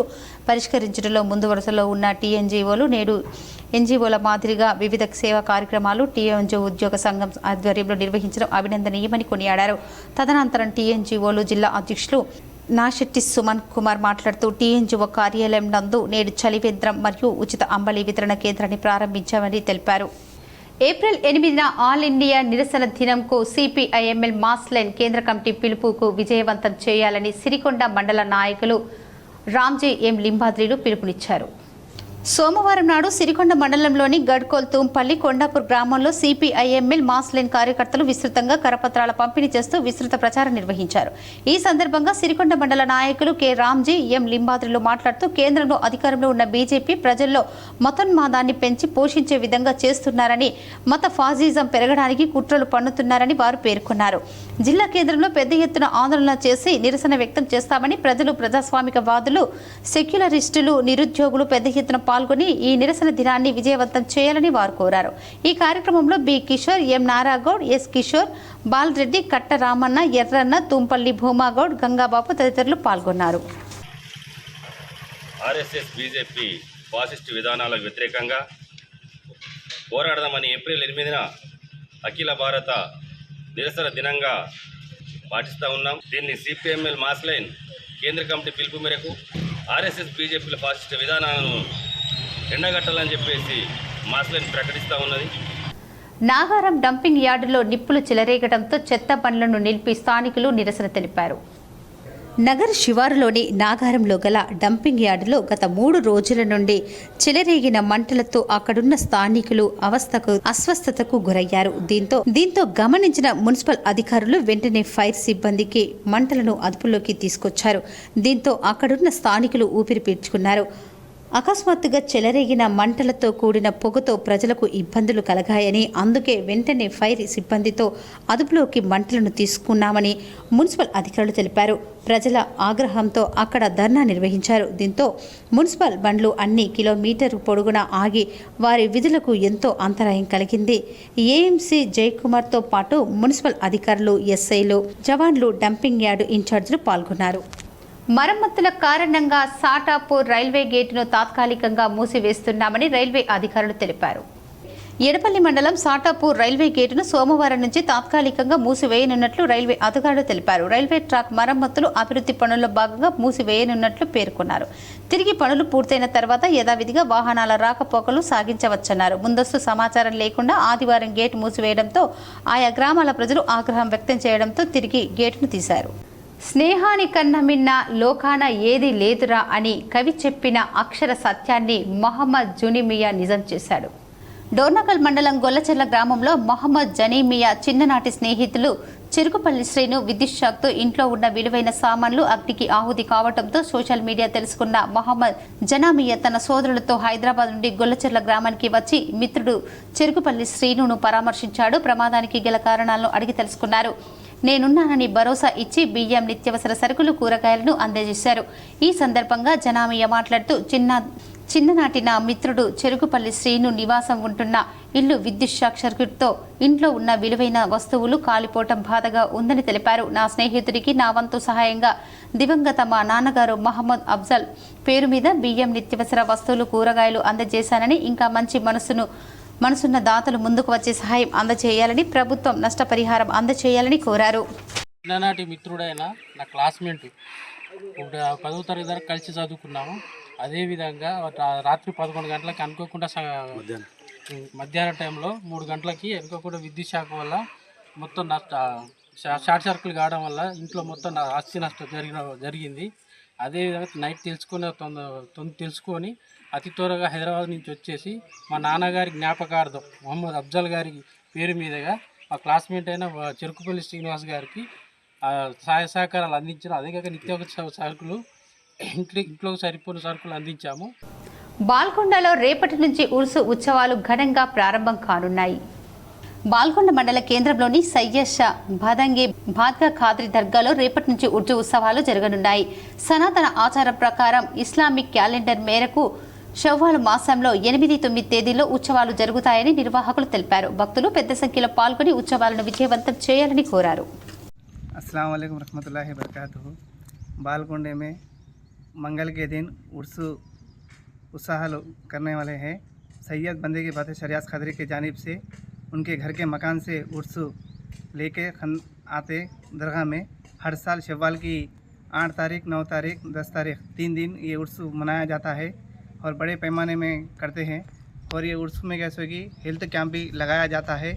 పరిష్కరించడంలో ముందు వరుసలో ఉన్న టీఎన్జీఓలు నేడు ఎన్జీఓల మాదిరిగా వివిధ సేవా కార్యక్రమాలు టీఎన్జీ ఉద్యోగ సంఘం ఆధ్వర్యంలో నిర్వహించడం అభినందనీయమని కొనియాడారు. తదనంతరం టీఎన్జీఓలు జిల్లా అధ్యక్షులు నాశెట్టి సుమన్ కుమార్ మాట్లాడుతూ టీఎన్జీఓ కార్యాలయం నందు నేడు చలివేంద్రం మరియు ఉచిత అంబలి వితరణ కేంద్రాన్ని ప్రారంభించామని తెలిపారు. ఏప్రిల్ 8న ఆల్ ఇండియా నిరసన దినంకు సిపిఐఎంఎల్ మాస్ లైన్ కేంద్ర కమిటీ పిలుపుకు విజయవంతం చేయాలని సిరికొండ మండల నాయకులు రామ్జీ ఎం లింబాద్రిలు పిలుపునిచ్చారు. సోమవారం నాడు సిరికొండ మండలంలోని గడ్కోల్ తూంపల్లి కొండాపూర్ గ్రామంలో సిపిఐఎంఎల్ మాస్ లైన్ కార్యకర్తలు విస్తృతంగా కరపత్రాల పంపిణీ చేస్తూ విస్తృత ప్రచారం నిర్వహించారు. ఈ సందర్భంగా సిరికొండ మండల నాయకులు కె రామ్జీ ఎం లింబాద్రిలు మాట్లాడుతూ కేంద్రంలో అధికారంలో ఉన్న బీజేపీ ప్రజల్లో మతోన్మాదాన్ని పెంచి పోషించే విధంగా చేస్తున్నారని, మత ఫాసిజం పెరగడానికి కుట్రలు పన్నుతున్నారని వారు పేర్కొన్నారు. జిల్లా కేంద్రంలో పెద్ద ఎత్తున ఆందోళన చేసి నిరసన వ్యక్తం చేస్తామని, ప్రజలు ప్రజాస్వామిక వాదులు, సెక్యులరిస్టులు, నిరుద్యోగులు పెద్ద ఎత్తున పాల్గొని ఈ నిరసన దినాన్ని విజయవంతం చేయాలని వారు కోరారు. ఈ కార్యక్రమంలో బి కిషోర్, ఎం నారాగౌడ్, ఎస్ కిషోర్, బాలరెడ్డి, కట్ట రామన్న, ఎర్రన్న, తుంపల్లి భూమాగౌడ్, గంగాబాబు తదితరులు పాల్గొన్నారు. ఆర్ఎస్ఎస్ బీజేపీ ఫాసిస్ట్ విధానాలకు వ్యతిరేకంగా పోరాడదామని ఏప్రిల్ 8న అఖిల భారత నిరసన దినంగా పాటిస్తూ ఉన్నాం. దీన్ని సిపిఎంఎల్ మాస్ లైన్ కేంద్ర కమిటీ పిలుపు మేరకు ఆర్ఎస్ఎస్ బీజేపీల ఫాసిస్ట్ విధానాలను ఎండగట్టాలని చెప్పేసి మాస్ లైన్ ప్రకటిస్తూ ఉన్నది. నాగారం డంపింగ్ యార్డులో నిప్పులు చెలరేగడంతో చెత్త బండ్లను నిలిపి స్థానికులు నిరసన తెలిపారు. నగర శివారులోని నాగారంలో గల డంపింగ్ యార్డులో గత 3 రోజుల నుండి చెలరేగిన మంటలతో అక్కడున్న స్థానికులు అస్వస్థతకు గురయ్యారు. దీంతో గమనించిన మున్సిపల్ అధికారులు వెంటనే ఫైర్ సిబ్బందికి మంటలను అదుపులోకి తీసుకొచ్చారు. దీంతో అక్కడున్న స్థానికులు ఊపిరి పీల్చుకున్నారు. అకస్మాత్తుగా చెలరేగిన మంటలతో కూడిన పొగతో ప్రజలకు ఇబ్బందులు కలగాయని, అందుకే వెంటనే ఫైర్ సిబ్బందితో అదుపులోకి మంటలను తీసుకున్నామని మున్సిపల్ అధికారులు తెలిపారు. ప్రజల ఆగ్రహంతో అక్కడ ధర్నా నిర్వహించారు. దీంతో మున్సిపల్ బండ్లు అన్ని కిలోమీటరు పొడుగున ఆగి వారి విధులకు ఎంతో అంతరాయం కలిగింది. ఏఎంసీ జయకుమార్తో పాటు మున్సిపల్ అధికారులు, ఎస్ఐలు, జవాన్లు, డంపింగ్ యార్డు ఇన్ఛార్జీలు పాల్గొన్నారు. మరమ్మతుల కారణంగా సాటాపూర్ రైల్వే గేటును తాత్కాలికంగా మూసివేస్తున్నామని రైల్వే అధికారులు తెలిపారు. ఎడపల్లి మండలం సాటాపూర్ రైల్వే గేటును సోమవారం నుంచి తాత్కాలికంగా మూసివేయనున్నట్లు రైల్వే అధికారులు తెలిపారు. రైల్వే ట్రాక్ మరమ్మతులు, అభివృద్ధి పనుల్లో భాగంగా మూసివేయనున్నట్లు పేర్కొన్నారు. తిరిగి పనులు పూర్తయిన తర్వాత యథావిధిగా వాహనాల రాకపోకలు సాగించవచ్చన్నారు. ముందస్తు సమాచారం లేకుండా ఆదివారం గేటు మూసివేయడంతో ఆయా గ్రామాల ప్రజలు ఆగ్రహం వ్యక్తం చేయడంతో తిరిగి గేటును తీశారు. స్నేహాని కన్నా మిన్న లోకాన ఏది లేదురా అని కవి చెప్పిన అక్షర సత్యాన్ని మహమ్మద్ జునీమియా నిజం చేశాడు. డోర్నకల్ మండలం గొల్లచెర్ల గ్రామంలో మహమ్మద్ జనీమియా చిన్ననాటి స్నేహితులు చెరుకుపల్లి శ్రీను విద్యుత్ షాక్తో ఇంట్లో ఉన్న విలువైన సామాన్లు అగ్నికి ఆహుతి కావడంతో సోషల్ మీడియా తెలుసుకున్న మహమ్మద్ జనామియా తన సోదరులతో హైదరాబాద్ నుండి గొల్లచెర్ల గ్రామానికి వచ్చి మిత్రుడు చెరుకుపల్లి శ్రీనును పరామర్శించాడు. ప్రమాదానికి గల కారణాలను అడిగి తెలుసుకున్నారు. నేనున్నానని భరోసా ఇచ్చి బియ్యం, నిత్యావసర సరుకులు, కూరగాయలను అందజేశారు. ఈ సందర్భంగా జనామియా మాట్లాడుతూ చిన్ననాటి నా మిత్రుడు చెరుకుపల్లి శ్రీను నివాసం ఉంటున్న ఇల్లు విద్యుత్ షాక్ సర్క్యూట్తో ఇంట్లో ఉన్న విలువైన వస్తువులు కాలిపోవటం బాధగా ఉందని తెలిపారు. నా స్నేహితుడికి నా వంతు సహాయంగా దివంగత మా నాన్నగారు మహమ్మద్ అఫ్జల్ పేరు మీద బియ్యం, నిత్యావసర వస్తువులు, కూరగాయలు అందజేశానని, ఇంకా మంచి మనసున్న దాతలు ముందుకు వచ్చే సహాయం అందజేయాలని, ప్రభుత్వం నష్టపరిహారం అందజేయాలని కోరారు. చిన్ననాటి మిత్రుడైన నా క్లాస్మేట్ 10వ తరగతి వరకు కలిసి చదువుకున్నాము. అదేవిధంగా రాత్రి 11 గంటలకి అనుకోకుండా మధ్యాహ్నం టైంలో 3 గంటలకి అనుకోకుండా విద్యుత్ శాఖ వల్ల మొత్తం షార్ట్ సర్క్యూట్ కావడం వల్ల ఇంట్లో మొత్తం ఆస్తి నష్టం జరిగింది. అదేవిధంగా నైట్ తెలుసుకొని అతి త్వరగా హైదరాబాద్ నుంచి వచ్చేసి మా నాన్నగారి జ్ఞాపకార్థం మహమ్మద్ అఫ్జల్ గారి పేరు మీదుగా మా క్లాస్మేట్ అయిన చెరుకుపల్లి శ్రీనివాస్ గారికి సహాయ సహకారాలు అందించారు. అదేకాక నిత్యావసర సరుకులు ఇంట్లోకి సరిపోయిన సరుకులు అందించాము. బాల్కొండలో రేపటి నుంచి ఉర్సు ఉత్సవాలు ఘనంగా ప్రారంభం కానున్నాయి. బాల్కొండ మండల కేంద్రంలోని సయ్యషా బాదంగి భాద్గా ఖాద్రి దర్గాలో రేపటి నుంచి ఉర్దూ ఉత్సవాలు జరగనున్నాయి. సనాతన ఆచారం ప్రకారం ఇస్లామిక్ క్యాలెండర్ మేరకు షవ్వాల్ మాసంలో 8-9 తేదీల్లో ఉత్సవాలు జరుగుతాయని నిర్వాహకులు తెలిపారు. భక్తులు పెద్ద సంఖ్యలో పాల్గొని ఉత్సవాలను విజయవంతం చేయాలని కోరారు. अस्सलाम वालेकुम रहमतुल्लाहि बरकातुहू। बालकोंडे में मंगल के दिन उर्सू उत्साह करने वाले हैं। सैयद बंदे की बातें शरियात खदरी की जानिब से उनके घर के मकान से उर्सू लेके आते दरगाह में हर साल शव्वाल की 8 तारीख, 9 तारीख, 10 तारीख 3 दिन ये उर्सू मनाया जाता है और बड़े पैमाने में करते हैं। और ये उर्सू में कैसे कि हेल्थ कैंप भी लगाया जाता है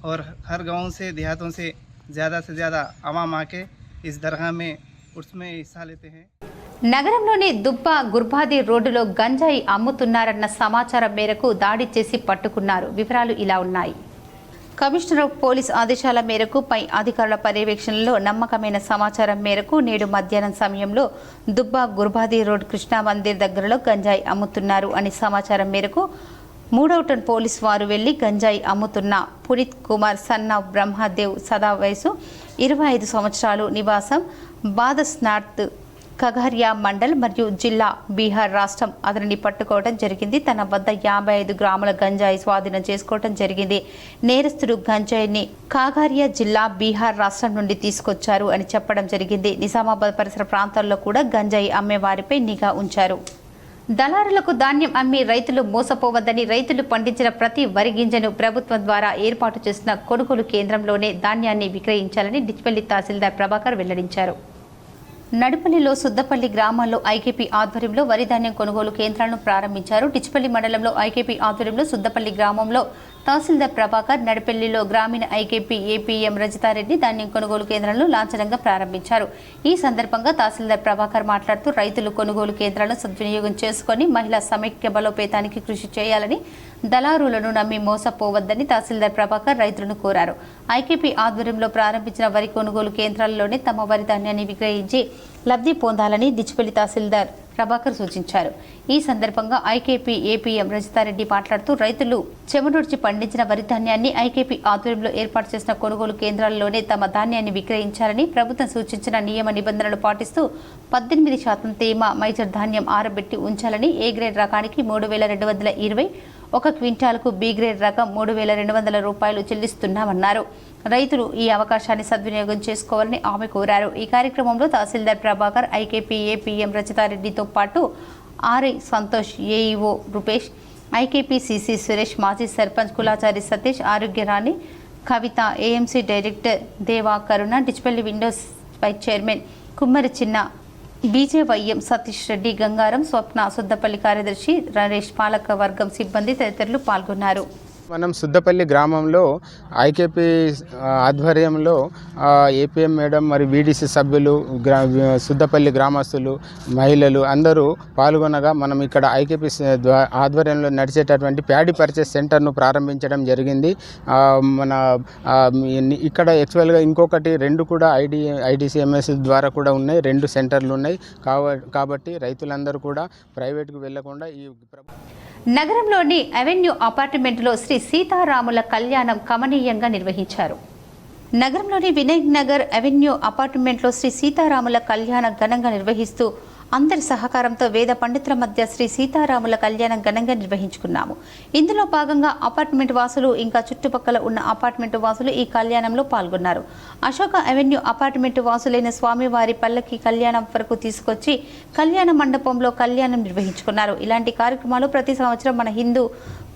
और हर गाँव से देहातों से ज़्यादा आवाम आके इस दरगाह में उर्स में हिस्सा लेते हैं। నగరంలోని దుబ్బా గుర్బాది రోడ్డులో గంజాయి అమ్ముతున్నారన్న సమాచారం మేరకు దాడి చేసి పట్టుకున్నారు. వివరాలు ఇలా ఉన్నాయి. కమిషనర్ ఆఫ్ పోలీస్ ఆదేశాల మేరకు పై అధికారుల పర్యవేక్షణలో నమ్మకమైన సమాచారం మేరకు నేడు మధ్యాహ్నం సమయంలో దుబ్బా గుర్బాది రోడ్ కృష్ణా మందిర్ దగ్గరలో గంజాయి అమ్ముతున్నారు అని సమాచారం మేరకు 3వ టౌన్ పోలీసు వారు వెళ్లి గంజాయి అమ్ముతున్న పునీత్ కుమార్ సన్నా బ్రహ్మదేవ్ సదా వయసు 25 సంవత్సరాలు, నివాసం బాదస్ నార్త్ కగారియా మండల్ మరియు జిల్లా బీహార్ రాష్ట్రం అతనిని పట్టుకోవడం జరిగింది. తన వద్ద 55 గ్రాముల గంజాయి స్వాధీనం చేసుకోవడం జరిగింది. నేరస్తుడు గంజాయిని కాగారియా జిల్లా బీహార్ రాష్ట్రం నుండి తీసుకొచ్చారు అని చెప్పడం జరిగింది. నిజామాబాద్ పరిసర ప్రాంతాల్లో కూడా గంజాయి అమ్మే వారిపై నిఘా ఉంచారు. దళారులకు ధాన్యం అమ్మి రైతులు మోసపోవద్దని, రైతులు పండించిన ప్రతి వరి గింజను ప్రభుత్వం ద్వారా ఏర్పాటు చేసిన కొనుగోలు కేంద్రంలోనే ధాన్యాన్ని విక్రయించాలని డిచ్పల్లి తహసీల్దార్ ప్రభాకర్ వెల్లడించారు. నడిపల్లిలో సుద్దపల్లి గ్రామాల్లో ఐకేపీ ఆధ్వర్యంలో వరి ధాన్యం కొనుగోలు కేంద్రాలను ప్రారంభించారు. డిచ్పల్లి మండలంలో ఐకేపీ ఆధ్వర్యంలో సుద్దపల్లి గ్రామంలో తహసీల్దార్ ప్రభాకర్, నడిపల్లిలో గ్రామీణ ఐకేపీ ఏపీఎం రజితారెడ్డి ధాన్యం కొనుగోలు కేంద్రాలను లాంఛనంగా ప్రారంభించారు. ఈ సందర్భంగా తహసీల్దార్ ప్రభాకర్ మాట్లాడుతూ రైతులు కొనుగోలు కేంద్రాలను సద్వినియోగం చేసుకుని మహిళా సమైక్య బలోపేతానికి కృషి చేయాలని, దళారులను నమ్మి మోసపోవద్దని తహసీల్దార్ ప్రభాకర్ రైతులను కోరారు. ఐకేపీ ఆధ్వర్యంలో ప్రారంభించిన వరి కొనుగోలు కేంద్రాల్లోనే తమ వరి ధాన్యాన్ని విక్రయించి లబ్ధి పొందాలని డిచ్పల్లి తహసీల్దార్ ప్రభాకర్ సూచించారు. ఈ సందర్భంగా ఐకేపీ ఏపీఎం రజితారెడ్డి మాట్లాడుతూ రైతులు చెమటూర్చి పండించిన వరి ధాన్యాన్ని ఐకేపీ ఆధ్వర్యంలో ఏర్పాటు చేసిన కొనుగోలు కేంద్రాల్లోనే తమ ధాన్యాన్ని విక్రయించాలని, ప్రభుత్వం సూచించిన నియమ నిబంధనలు పాటిస్తూ 18% తేమ మైజర్ ధాన్యం ఆరబెట్టి ఉంచాలని, ఏ గ్రేడ్ రకానికి 3220, 1 క్వింటాల్కు బి గ్రేడ్ రకం 3200 రూపాయలు చెల్లిస్తున్నామన్నారు. రైతులు ఈ అవకాశాన్ని సద్వినియోగం చేసుకోవాలని ఆమె కోరారు. ఈ కార్యక్రమంలో తహసీల్దార్ ప్రభాకర్, ఐకేపీ ఏపీఎం రచితారెడ్డితో పాటు RI Santosh, AEO Rupesh, IKP CC Suresh, మాజీ సర్పంచ్ కులాచారి సతీష్, ఆరోగ్యరాణి కవిత, ఏఎంసీ డైరెక్టర్ దేవా కరుణ, డిచ్పల్లి విండోస్ vice chairman Kummari Chinna, BJYM Satish Reddy, Gangaram, Swapna, Suddapalli కార్యదర్శి నరేష్, పాలక వర్గం సిబ్బంది తదితరులు పాల్గొన్నారు. మనం సుద్దపల్లి గ్రామంలో ఐకేపీ ఆధ్వర్యంలో ఏపీఎం మేడం మరియు వీడీసీ సభ్యులు, సుద్దపల్లి గ్రామస్తులు, మహిళలు అందరూ పాల్గొనగా మనం ఇక్కడ ఐకేపీ ఆధ్వర్యంలో నడిచేటటువంటి ప్యాడీ పర్చేస్ సెంటర్ను ప్రారంభించడం జరిగింది. మన ఇక్కడ యాక్చువల్గా ఇంకొకటి 2 కూడా ఐడిసిఎంఎస్ ద్వారా కూడా ఉన్నాయి. 2 సెంటర్లు ఉన్నాయి. కాబట్టి రైతులందరూ కూడా ప్రైవేట్కు వెళ్లకుండా ఈ నగరంలోని అవెన్యూ అపార్ట్మెంట్లో శ్రీ సీతారాముల కళ్యాణం కమనీయంగా నిర్వహించారు. నగరంలోని వినాయక్ నగర్ అవెన్యూ అపార్ట్మెంట్లో శ్రీ సీతారాముల కళ్యాణం ఘనంగా నిర్వహిస్తూ అందరి సహకారంతో వేద పండితుల మధ్య శ్రీ సీతారాముల కళ్యాణం ఘనంగా నిర్వహించుకున్నాము. ఇందులో భాగంగా అపార్ట్మెంట్ వాసులు ఇంకా చుట్టుపక్కల ఉన్న అపార్ట్మెంట్ వాసులు ఈ కళ్యాణంలో పాల్గొన్నారు. అశోక అవెన్యూ అపార్ట్మెంట్ వాసులైన స్వామివారి పల్లకి కళ్యాణం వరకు తీసుకొచ్చి కళ్యాణ మండపంలో కళ్యాణం నిర్వహించుకున్నారు. ఇలాంటి కార్యక్రమాలు ప్రతి సంవత్సరం మన హిందూ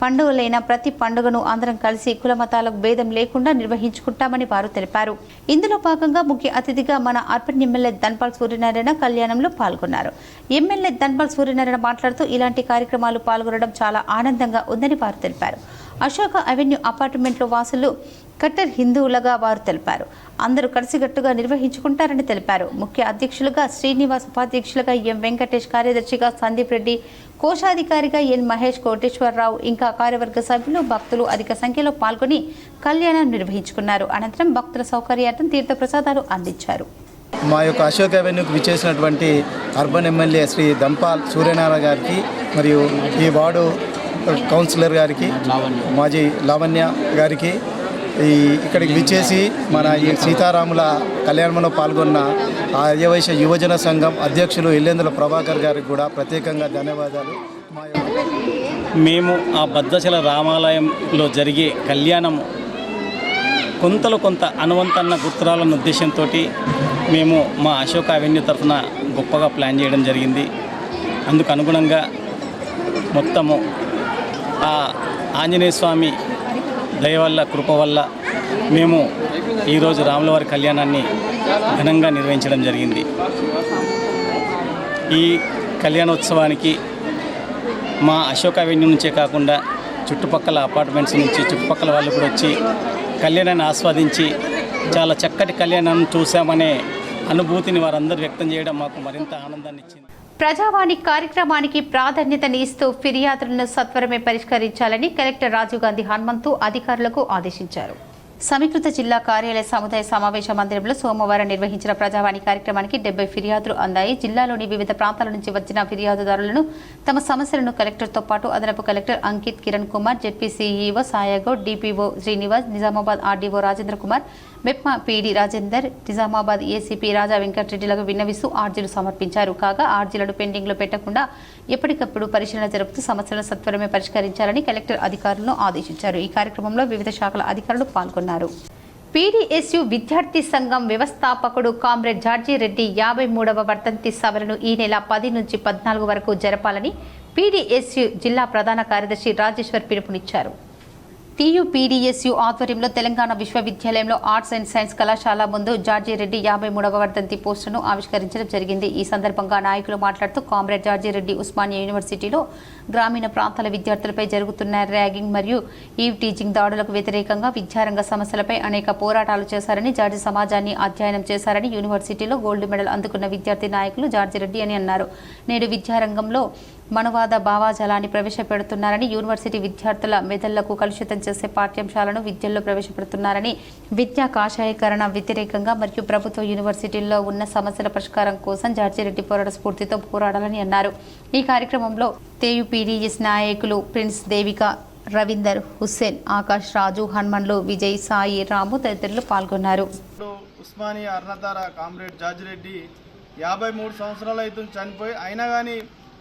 పండుగలైన ప్రతి పండుగను అందరం కలిసి కులమతాలకు భేదం లేకుండా నిర్వహించుకుంటామని వారు తెలిపారు. ఇందులో భాగంగా ముఖ్య అతిథిగా మన అర్బన్ ఎమ్మెల్యే ధన్పాల్ సూర్యనారాయణ కళ్యాణంలో పాల్గొన్నారు. ఎమ్మెల్యే ధన్పాల్ సూర్యనారాయణ మాట్లాడుతూ ఇలాంటి కార్యక్రమాలు పాల్గొనడం చాలా ఆనందంగా ఉందని వారు తెలిపారు. అశోక అవెన్యూ అపార్ట్మెంట్లో వాసులు కట్టర్ హిందువులుగా వారు తెలిపారు. అందరూ కలిసికట్టుగా నిర్వహించుకుంటారని తెలిపారు. ముఖ్య అధ్యక్షులుగా శ్రీనివాస్, ఉపాధ్యక్షులుగా ఎం వెంకటేష్, కార్యదర్శిగా సందీప్ రెడ్డి, కోశాధికారిగా ఎన్ మహేష్, కోటేశ్వరరావు ఇంకా కార్యవర్గ సభ్యులు, భక్తులు అధిక సంఖ్యలో పాల్గొని కళ్యాణం నిర్వహించుకున్నారు. అనంతరం భక్తుల సౌకర్యార్థం తీర్థప్రసాదాలు అందించారు. మా యొక్క అశోక్ అవెన్యూకి విచ్చేసినటువంటి అర్బన్ ఎమ్మెల్యే శ్రీ ధన్పాల్ సూర్యనారాయణ గారికి మరియు ఈ వార్డు కౌన్సిలర్ గారికి, మాజీ లావణ్య గారికి, ఇక్కడికి విచ్చేసి మన ఈ సీతారాముల కళ్యాణంలో పాల్గొన్న ఆర్యవైశ్య యువజన సంఘం అధ్యక్షులు ఇల్లేందుల ప్రభాకర్ గారికి కూడా ప్రత్యేకంగా ధన్యవాదాలు. మేము ఆ భద్రాచల రామాలయంలో జరిగే కళ్యాణం కొంత అనువంతన్న గుర్తురాలన్న ఉద్దేశంతో మేము మా అశోక అవెన్యూ తరఫున గొప్పగా ప్లాన్ చేయడం జరిగింది. అందుకు అనుగుణంగా మొత్తము ఆ ఆంజనేయ స్వామి దయ వల్ల కృప వల్ల మేము ఈరోజు రాములవారి కళ్యాణాన్ని ఘనంగా నిర్వహించడం జరిగింది. ఈ కళ్యాణోత్సవానికి మా అశోక అవెన్యూ నుంచే కాకుండా చుట్టుపక్కల అపార్ట్మెంట్స్ నుంచి చుట్టుపక్కల వాళ్ళు కూడా వచ్చి కళ్యాణాన్ని ఆస్వాదించి చాలా చక్కటి కళ్యాణాన్ని చూసామనే అనుభూతిని వారందరూ వ్యక్తం చేయడం మాకు మరింత ఆనందాన్ని ఇచ్చింది. ప్రజావాణి కార్యక్రమానికి ప్రాధాన్యతని ఇస్తూ ఫిర్యాదులను సత్వరమే పరిష్కరించాలని కలెక్టర్ రాజీవ్ గాంధీ హనుమంతు అధికారులకు ఆదేశించారు. సమీకృత జిల్లా కార్యాలయ సముదాయ సమావేశ మందిరంలో సోమవారం నిర్వహించిన ప్రజావాణి కార్యక్రమానికి 70 ఫిర్యాదులు అందాయి. జిల్లాలోని వివిధ ప్రాంతాల నుంచి వచ్చిన ఫిర్యాదుదారులను తమ సమస్యలను కలెక్టర్తో పాటు అదనపు collector Ankit Kiran Kumar, ZP CEO Sayagoud, DPO Srinivas, Nizamabad RDO Rajendra Kumar, MEPMA PD Rajender, Nizamabad ACP Raja వెంకటరెడ్డిలకు విన్నవిస్తూ ఆర్జీలు సమర్పించారు. కాగా ఆర్జీలను పెండింగ్లో పెట్టకుండా ఎప్పటికప్పుడు పరిశీలన జరుపుతూ సమస్యలను సత్వరమే పరిష్కరించాలని కలెక్టర్ అధికారులను ఆదేశించారు. ఈ కార్యక్రమంలో వివిధ శాఖల అధికారులు పాల్గొన్నారు. పీడీఎస్యు విద్యార్థి సంఘం వ్యవస్థాపకుడు కామ్రేడ్ జార్జి రెడ్డి 53వ వర్ధంతి సభలను ఈ నెల 10 నుంచి 14 వరకు జరపాలని పీడీఎస్యు జిల్లా ప్రధాన కార్యదర్శి రాజేశ్వర్ పిలుపునిచ్చారు. టీయూపీడీఎస్యు ఆధ్వర్యంలో తెలంగాణ విశ్వవిద్యాలయంలో ఆర్ట్స్ అండ్ సైన్స్ కళాశాల ముందు జార్జి రెడ్డి 53వ వర్ధంతి పోస్టును ఆవిష్కరించడం జరిగింది. ఈ సందర్భంగా నాయకులు మాట్లాడుతూ కామ్రేడ్ జార్జి రెడ్డి ఉస్మానియా యూనివర్సిటీలో గ్రామీణ ప్రాంతాల విద్యార్థులపై జరుగుతున్న ర్యాగింగ్ మరియు ఈవ్ టీచింగ్ దాడులకు వ్యతిరేకంగా విద్యారంగ సమస్యలపై అనేక పోరాటాలు చేశారని, జార్జి సమాజాన్ని అధ్యయనం చేశారని, యూనివర్సిటీలో గోల్డ్ మెడల్ అందుకున్న విద్యార్థి నాయకులు జార్జి రెడ్డి అని అన్నారు. నేడు విద్యారంగంలో మనువాద భావాజాలాన్ని ప్రవేశపెడుతున్నారని, యూనివర్సిటీ విద్యార్థుల మెదళ్లకు కలుషితం చేసే పాఠ్యాంశాలను విద్యల్లో ప్రవేశపెడుతున్నారని, విద్యా కాషాయీకరణ వ్యతిరేకంగా మరియు ప్రభుత్వ యూనివర్సిటీల్లో ఉన్న సమస్యల పరిష్కారం కోసం జార్జిరెడ్డి పోరాట స్ఫూర్తితో పోరాడాలని అన్నారు. ఈ కార్యక్రమంలో టీయూపీడీఎస్ నాయకులు ప్రిన్స్ దేవిక, రవీందర్, హుస్సేన్, ఆకాష్, రాజు, హనుమన్లు, విజయ్, సాయి, రాము తదితరులు పాల్గొన్నారు. ఉస్మానియా అర్ణతార కామ్రేడ్ జార్జిరెడ్డి 53 సంవత్సరాలు అవుతుంది చనిపోయి, అయినా కానీ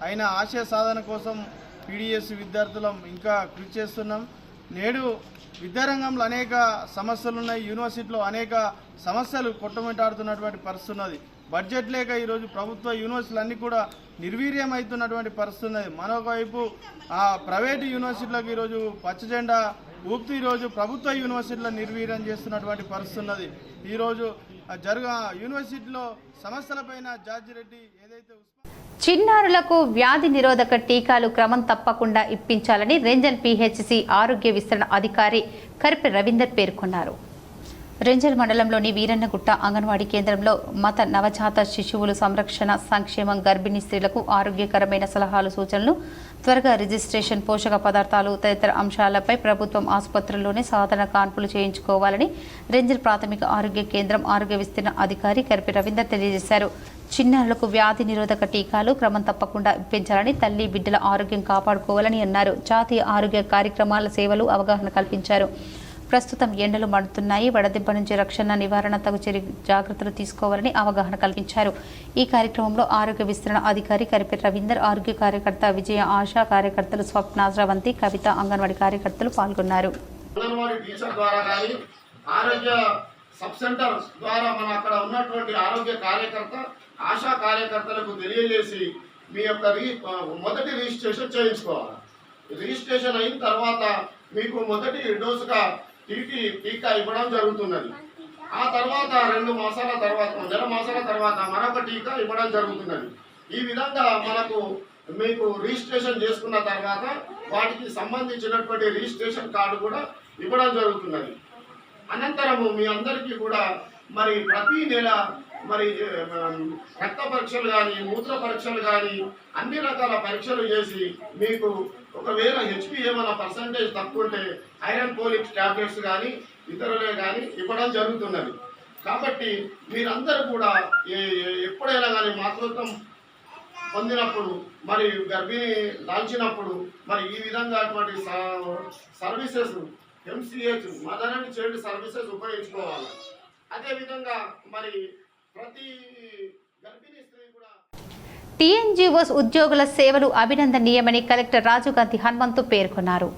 ఆయన ఆశయ సాధన కోసం పీడీఎస్ విద్యార్థులం ఇంకా కృషి చేస్తున్నాం. నేడు విద్యారంగంలో అనేక సమస్యలు ఉన్నాయి. యూనివర్సిటీలో అనేక సమస్యలు కొట్టుమిట్టాడుతున్నటువంటి పరిస్థితి ఉన్నది. బడ్జెట్ లేక ఈరోజు ప్రభుత్వ యూనివర్సిటీలు అన్నీ కూడా నిర్వీర్యం అవుతున్నటువంటి పరిస్థితి ఉన్నది. మరొకవైపు ప్రైవేటు యూనివర్సిటీలకు ఈరోజు పచ్చజెండా ఊపుతూ ఈరోజు ప్రభుత్వ యూనివర్సిటీలో నిర్వీర్యం చేస్తున్నటువంటి పరిస్థితి ఉన్నది. ఈరోజు యూనివర్సిటీలో సమస్యలపైన జార్జిరెడ్డి ఏదైతే చిన్నారులకు వ్యాధి నిరోధక టీకాలు క్రమం తప్పకుండా ఇప్పించాలని రేంజల్ పీహెచ్సీ ఆరోగ్య విస్తరణ అధికారి కరిపి రవీందర్ పేర్కొన్నారు. రేంజల్ మండలంలోని వీరన్నగుట్ట అంగన్వాడీ కేంద్రంలో మత నవజాత శిశువుల సంరక్షణ, సంక్షేమం, గర్భిణీ స్త్రీలకు ఆరోగ్యకరమైన సలహాలు, సూచనలు, త్వరగా రిజిస్ట్రేషన్, పోషక పదార్థాలు తదితర అంశాలపై ప్రభుత్వం ఆసుపత్రుల్లోనే సాధారణ కాన్పులు చేయించుకోవాలని రేంజల్ ప్రాథమిక ఆరోగ్య కేంద్రం ఆరోగ్య విస్తరణ అధికారి కరిపి రవీందర్ తెలియజేశారు. చిన్నారులకు వ్యాధి నిరోధక టీకాలు క్రమం తప్పకుండా ఇప్పించాలని, తల్లి బిడ్డల ఆరోగ్యం కాపాడుకోవాలని అన్నారు. జాతీయ ఆరోగ్య కార్యక్రమాల సేవలు అవగాహన కల్పించారు. ప్రస్తుతం ఎండలు మండుతున్నాయి, వడదెబ్బ నుంచి రక్షణ, నివారణ, తగు జాగ్రత్తలు తీసుకోవాలని అవగాహన కల్పించారు. ఈ కార్యక్రమంలో ఆరోగ్య విస్తరణ అధికారి కరిపి రవీందర్, ఆరోగ్య కార్యకర్త విజయ, ఆశా కార్యకర్తలు స్వప్న, స్రవంతి, కవిత, అంగన్వాడీ కార్యకర్తలు పాల్గొన్నారు. సబ్ సెంటర్ ద్వారా మన అక్కడ ఉన్నటువంటి ఆరోగ్య కార్యకర్త, ఆశా కార్యకర్తలకు తెలియజేసి మీ యొక్క మొదటి రిజిస్ట్రేషన్ చేయించుకోవాలి. రిజిస్ట్రేషన్ అయిన తర్వాత మీకు మొదటి డోసుగా టీకా ఇవ్వడం జరుగుతున్నది. ఆ తర్వాత 2 మాసాల తర్వాత, 1 మాసాల తర్వాత మరొక టీకా ఇవ్వడం జరుగుతున్నది. ఈ విధంగా మీకు రిజిస్ట్రేషన్ చేసుకున్న తర్వాత వాటికి సంబంధించినటువంటి రిజిస్ట్రేషన్ కార్డు కూడా ఇవ్వడం జరుగుతున్నది. అనంతరము మీ అందరికీ కూడా మరి ప్రతి నెల మరి రక్త పరీక్షలు కానీ, మూత్ర పరీక్షలు కానీ అన్ని రకాల పరీక్షలు చేసి మీకు ఒకవేళ హెచ్పి ఏమైనా పర్సంటేజ్ తక్కువ ఉంటే ఐరన్ పోలిక్ టాబ్లెట్స్ కానీ ఇతరులే కానీ ఇవ్వడం జరుగుతున్నది. కాబట్టి మీరందరూ కూడా ఎప్పుడైనా కానీ మాతృత్వం పొందినప్పుడు, మరి గర్భిణి దాల్చినప్పుడు మరి ఈ విధంగా అటువంటి services MCH mother and child services ఉపయోగించుకోవాలి. అదేవిధంగా మరి ప్రతి గర్భిణీ స్త్రీ కూడా టీఎన్జీఓస్ ఉద్యోగుల సేవలు అభినందనీయమని కలెక్టర్ రాజీవ్ గాంధీ హనుమంతు పేర్కొన్నారు.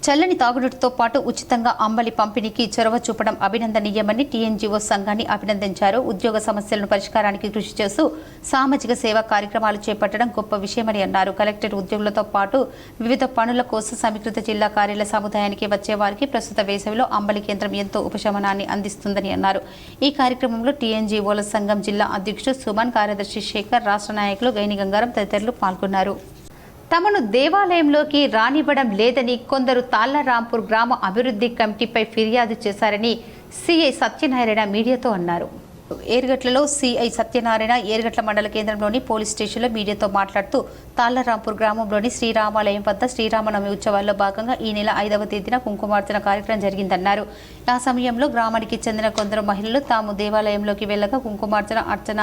చల్లని తాగునీటితో పాటు ఉచితంగా అంబలి పంపిణీకి చొరవ చూపడం అభినందనీయమని టీఎన్జీఓ సంఘాన్ని అభినందించారు. ఉద్యోగ సమస్యలను పరిష్కారానికి కృషి చేస్తూ సామాజిక సేవా కార్యక్రమాలు చేపట్టడం గొప్ప విషయమని అన్నారు. కలెక్టర్ ఉద్యోగులతో పాటు వివిధ పనుల కోసం సమీకృత జిల్లా కార్యాలయ సముదాయానికి వచ్చే వారికి ప్రస్తుత వేసవిలో అంబలి కేంద్రం ఎంతో ఉపశమనాన్ని అందిస్తుందని అన్నారు. ఈ కార్యక్రమంలో టీఎన్జీఓల సంఘం జిల్లా అధ్యక్షుడు సుమన్, కార్యదర్శి శేఖర్, రాష్ట్ర నాయకులు గైని గంగారం తదితరులు పాల్గొన్నారు. తమను దేవాలయంలోకి రానివ్వడం లేదని కొందరు తాళ్లరాంపూర్ గ్రామ అభివృద్ధి కమిటీపై ఫిర్యాదు చేశారని సిఐ సత్యనారాయణ మీడియాతో అన్నారు. ఏర్గట్లలో సిఐ సత్యనారాయణ ఏర్గట్ల మండల కేంద్రంలోని పోలీస్ స్టేషన్లో మీడియాతో మాట్లాడుతూ తాళ్లరాంపూర్ గ్రామంలోని శ్రీరామాలయం వద్ద శ్రీరామనవమి ఉత్సవాల్లో భాగంగా ఈ నెల 5వ తేదీన కుంకుమార్చన కార్యక్రమం జరిగిందన్నారు. ఆ సమయంలో గ్రామానికి చెందిన కొందరు మహిళలు తాము దేవాలయంలోకి వెళ్ళగా కుంకుమార్చన అర్చన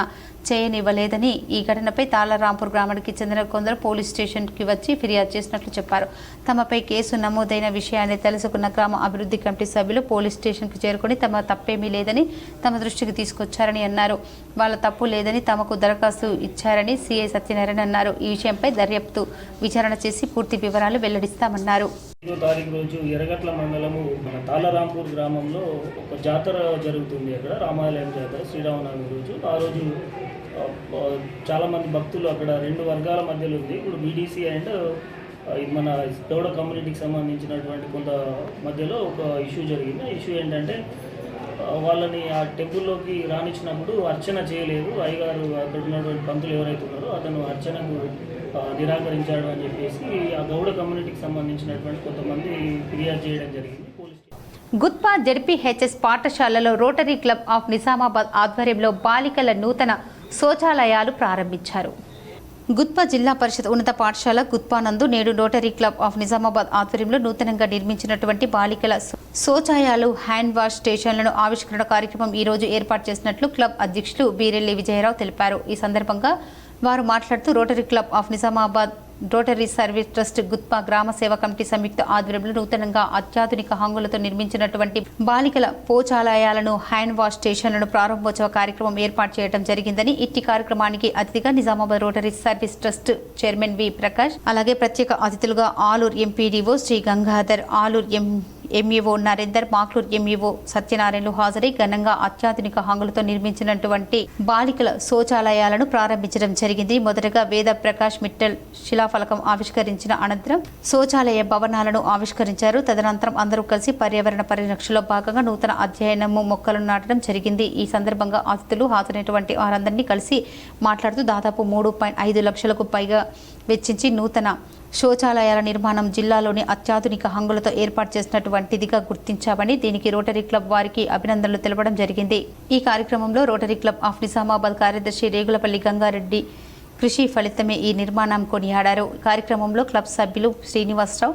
చేయనివ్వలేదని, ఈ ఘటనపై తాళ్లరాంపూర్ గ్రామానికి చెందిన కొందరు పోలీస్ స్టేషన్కి వచ్చి ఫిర్యాదు చేసినట్లు చెప్పారు. తమపై కేసు నమోదైన విషయాన్ని తెలుసుకున్న గ్రామ అభివృద్ధి కమిటీ సభ్యులు పోలీస్ స్టేషన్కి చేరుకుని తమ తప్పేమీ లేదని తమ దృష్టికి తీసుకొచ్చారని అన్నారు. వాళ్ళ తప్పు లేదని తమకు దరఖాస్తు ఇచ్చారని సిఐ సత్యనారాయణ అన్నారు. ఈ విషయంపై దర్యాప్తు విచారణ చేసి పూర్తి వివరాలు వెల్లడిస్తామన్నారు. 5వ తారీఖు రోజు ఎర్రగట్ల మండలము మన తాళ్లరాంపూర్ గ్రామంలో ఒక జాతర జరుగుతుంది. అక్కడ రామాలయం జాతర శ్రీరామనవమి రోజు. ఆ రోజు చాలామంది భక్తులు అక్కడ 2 వర్గాల మధ్యలో ఉంది. ఇప్పుడు బీడీసీ అండ్ మన గౌడ కమ్యూనిటీకి సంబంధించినటువంటి కొంత మధ్యలో ఒక ఇష్యూ జరిగింది. ఆ ఇష్యూ ఏంటంటే వాళ్ళని ఆ టెంపుల్లోకి రానిచ్చినప్పుడు అర్చన చేయలేదు. అయ్యగారు అక్కడ ఉన్నటువంటి పంతులు ఎవరైతే ఉన్నారో అతను అర్చనకు నిరాకరించాడు అని చెప్పేసి ఆ గౌడ కమ్యూనిటీకి సంబంధించినటువంటి కొంతమంది ఫిర్యాదు చేయడం జరిగింది. గుత్పా జెడ్పీహెచ్ఎస్ పాఠశాలలో రోటరీ క్లబ్ ఆఫ్ నిజామాబాద్ ఆధ్వర్యంలో బాలికల నూతన శౌచాలయాలు ప్రారంభించారు. గుత్పా జిల్లా పరిషత్ ఉన్నత పాఠశాల గుత్పా నందు నేడు రోటరీ క్లబ్ ఆఫ్ నిజామాబాద్ ఆధ్వర్యంలో నూతనంగా నిర్మించినటువంటి బాలికల శౌచాలయాలు, హ్యాండ్ వాష్ స్టేషన్లను ఆవిష్కరణ కార్యక్రమం ఈ రోజు ఏర్పాటు చేసినట్లు క్లబ్ అధ్యక్షులు బీరెల్లి విజయరావు తెలిపారు. ఈ సందర్భంగా వారు మాట్లాడుతూ rotary club of Nizamabad rotary service trust Gutpa గ్రామ సేవా కమిటీ సంయుక్త ఆధ్వర్యంలో నూతనంగా అత్యాధునిక హంగులతో నిర్మించినటువంటి బాలికల శౌచాలయాలను, హ్యాండ్ వాష్ స్టేషన్లను ప్రారంభోత్సవ కార్యక్రమం ఏర్పాటు చేయడం జరిగిందని, ఇట్టి కార్యక్రమానికి అతిథిగా Nizamabad rotary service trust chairman V Prakash, అలాగే ప్రత్యేక అతిథులుగా Aluru MPDO Shri Gangadhar, Aluru MEO Narender, Makluru MEO సత్యనారాయణలు హాజరై ఘనంగా అత్యాధునిక హంగులతో నిర్మించినటువంటి బాలికల శౌచాలయాలను ప్రారంభించడం జరిగింది. మొదటగా వేద ప్రకాష్ మిట్టల్ శిలాఫలకం ఆవిష్కరించిన అనంతరం శౌచాలయ భవనాలను ఆవిష్కరించారు. తదనంతరం అందరూ కలిసి పర్యావరణ పరిరక్షణలో భాగంగా నూతన అధ్యయనము మొక్కలను నాటడం జరిగింది. ఈ సందర్భంగా అతిథులు హాజరైనటువంటి వారందరినీ కలిసి మాట్లాడుతూ దాదాపు 3.5 లక్షలకు పైగా వెచ్చించి నూతన శౌచాలయాల నిర్మాణం జిల్లాలోని అత్యాధునిక హంగులతో ఏర్పాటు చేసినటువంటిదిగా గుర్తించామని, దీనికి రోటరీ క్లబ్ వారికి అభినందనలు తెలపడం జరిగింది. ఈ కార్యక్రమంలో రోటరీ క్లబ్ ఆఫ్ నిజామాబాద్ కార్యదర్శి రేగులపల్లి గంగారెడ్డి కృషి ఫలితమే ఈ నిర్మాణం కొనియాడారు. కార్యక్రమంలో క్లబ్ సభ్యులు శ్రీనివాసరావు,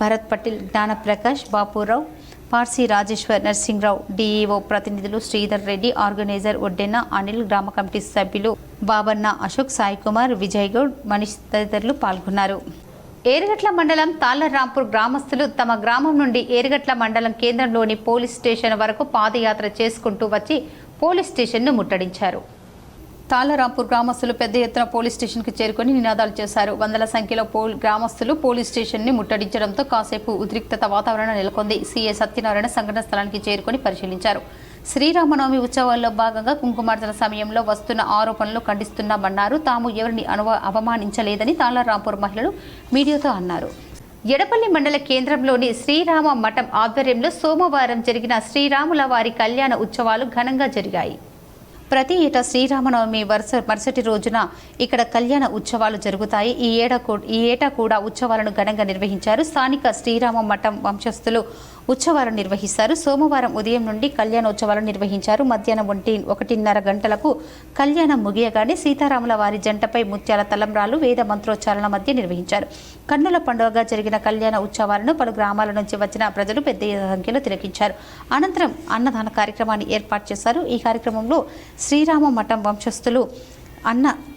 భరత్ పటేల్, జ్ఞానప్రకాష్, బాపురావు, పార్సీ రాజేశ్వర్, నర్సింగ్రావు, డిఈఓ ప్రతినిధులు శ్రీధర్ రెడ్డి, ఆర్గనైజర్ ఒడ్డెన్న అనిల్, గ్రామ కమిటీ సభ్యులు బాబన్న, అశోక్, సాయి కుమార్, విజయ్ గౌడ్, మనీష్ తదితరులు పాల్గొన్నారు. ఏర్గట్ల మండలం తాళ్లరాంపూర్ గ్రామస్తులు తమ గ్రామం నుండి ఏర్గట్ల మండలం కేంద్రంలోని పోలీస్ స్టేషన్ వరకు పాదయాత్ర చేసుకుంటూ వచ్చి పోలీస్ స్టేషన్ను ముట్టడించారు. తాళ్లరాంపూర్ గ్రామస్తులు పెద్ద ఎత్తున పోలీస్ స్టేషన్కి చేరుకొని నినాదాలు చేశారు. వందల సంఖ్యలో గ్రామస్తులు పోలీస్ స్టేషన్ని ముట్టడించడంతో కాసేపు ఉద్రిక్తత వాతావరణం నెలకొంది. సీఏ సత్యనారాయణ సంఘటన స్థలానికి చేరుకొని పరిశీలించారు. శ్రీరామనవమి ఉత్సవాల్లో భాగంగా కుంకుమార్చన సమయంలో వస్తున్న ఆరోపణలు ఖండిస్తున్నామన్నారు. తాము ఎవరిని అవమానించలేదని తాళ్లరాంపూర్ మహిళలు మీడియాతో అన్నారు. ఎడపల్లి మండల కేంద్రంలోని శ్రీరామ మఠం ఆధ్వర్యంలో సోమవారం జరిగిన శ్రీరాముల వారి కళ్యాణ ఉత్సవాలు ఘనంగా జరిగాయి. ప్రతి ఏటా శ్రీరామనవమి మరుసటి రోజున ఇక్కడ కళ్యాణ ఉత్సవాలు జరుగుతాయి. ఈ ఏటా కూడా ఉత్సవాలను ఘనంగా నిర్వహించారు. స్థానిక శ్రీరామ మఠం వంశస్థులు ఉత్సవాలను నిర్వహిస్తారు. సోమవారం ఉదయం నుండి కళ్యాణోత్సవాలను నిర్వహించారు. మధ్యాహ్నం 1:30 గంటలకు కళ్యాణం ముగియగానే సీతారాముల వారి జంటపై ముత్యాల తలంబ్రాలు, వేద మంత్రోచ్చారణ మధ్య నిర్వహించారు. కన్నుల పండుగగా జరిగిన కళ్యాణ ఉత్సవాలను పలు గ్రామాల నుంచి వచ్చిన ప్రజలు పెద్ద సంఖ్యలో తిలకించారు. అనంతరం అన్నదాన కార్యక్రమాన్ని ఏర్పాటు చేశారు. ఈ కార్యక్రమంలో శ్రీరామ మఠం వంశస్థులు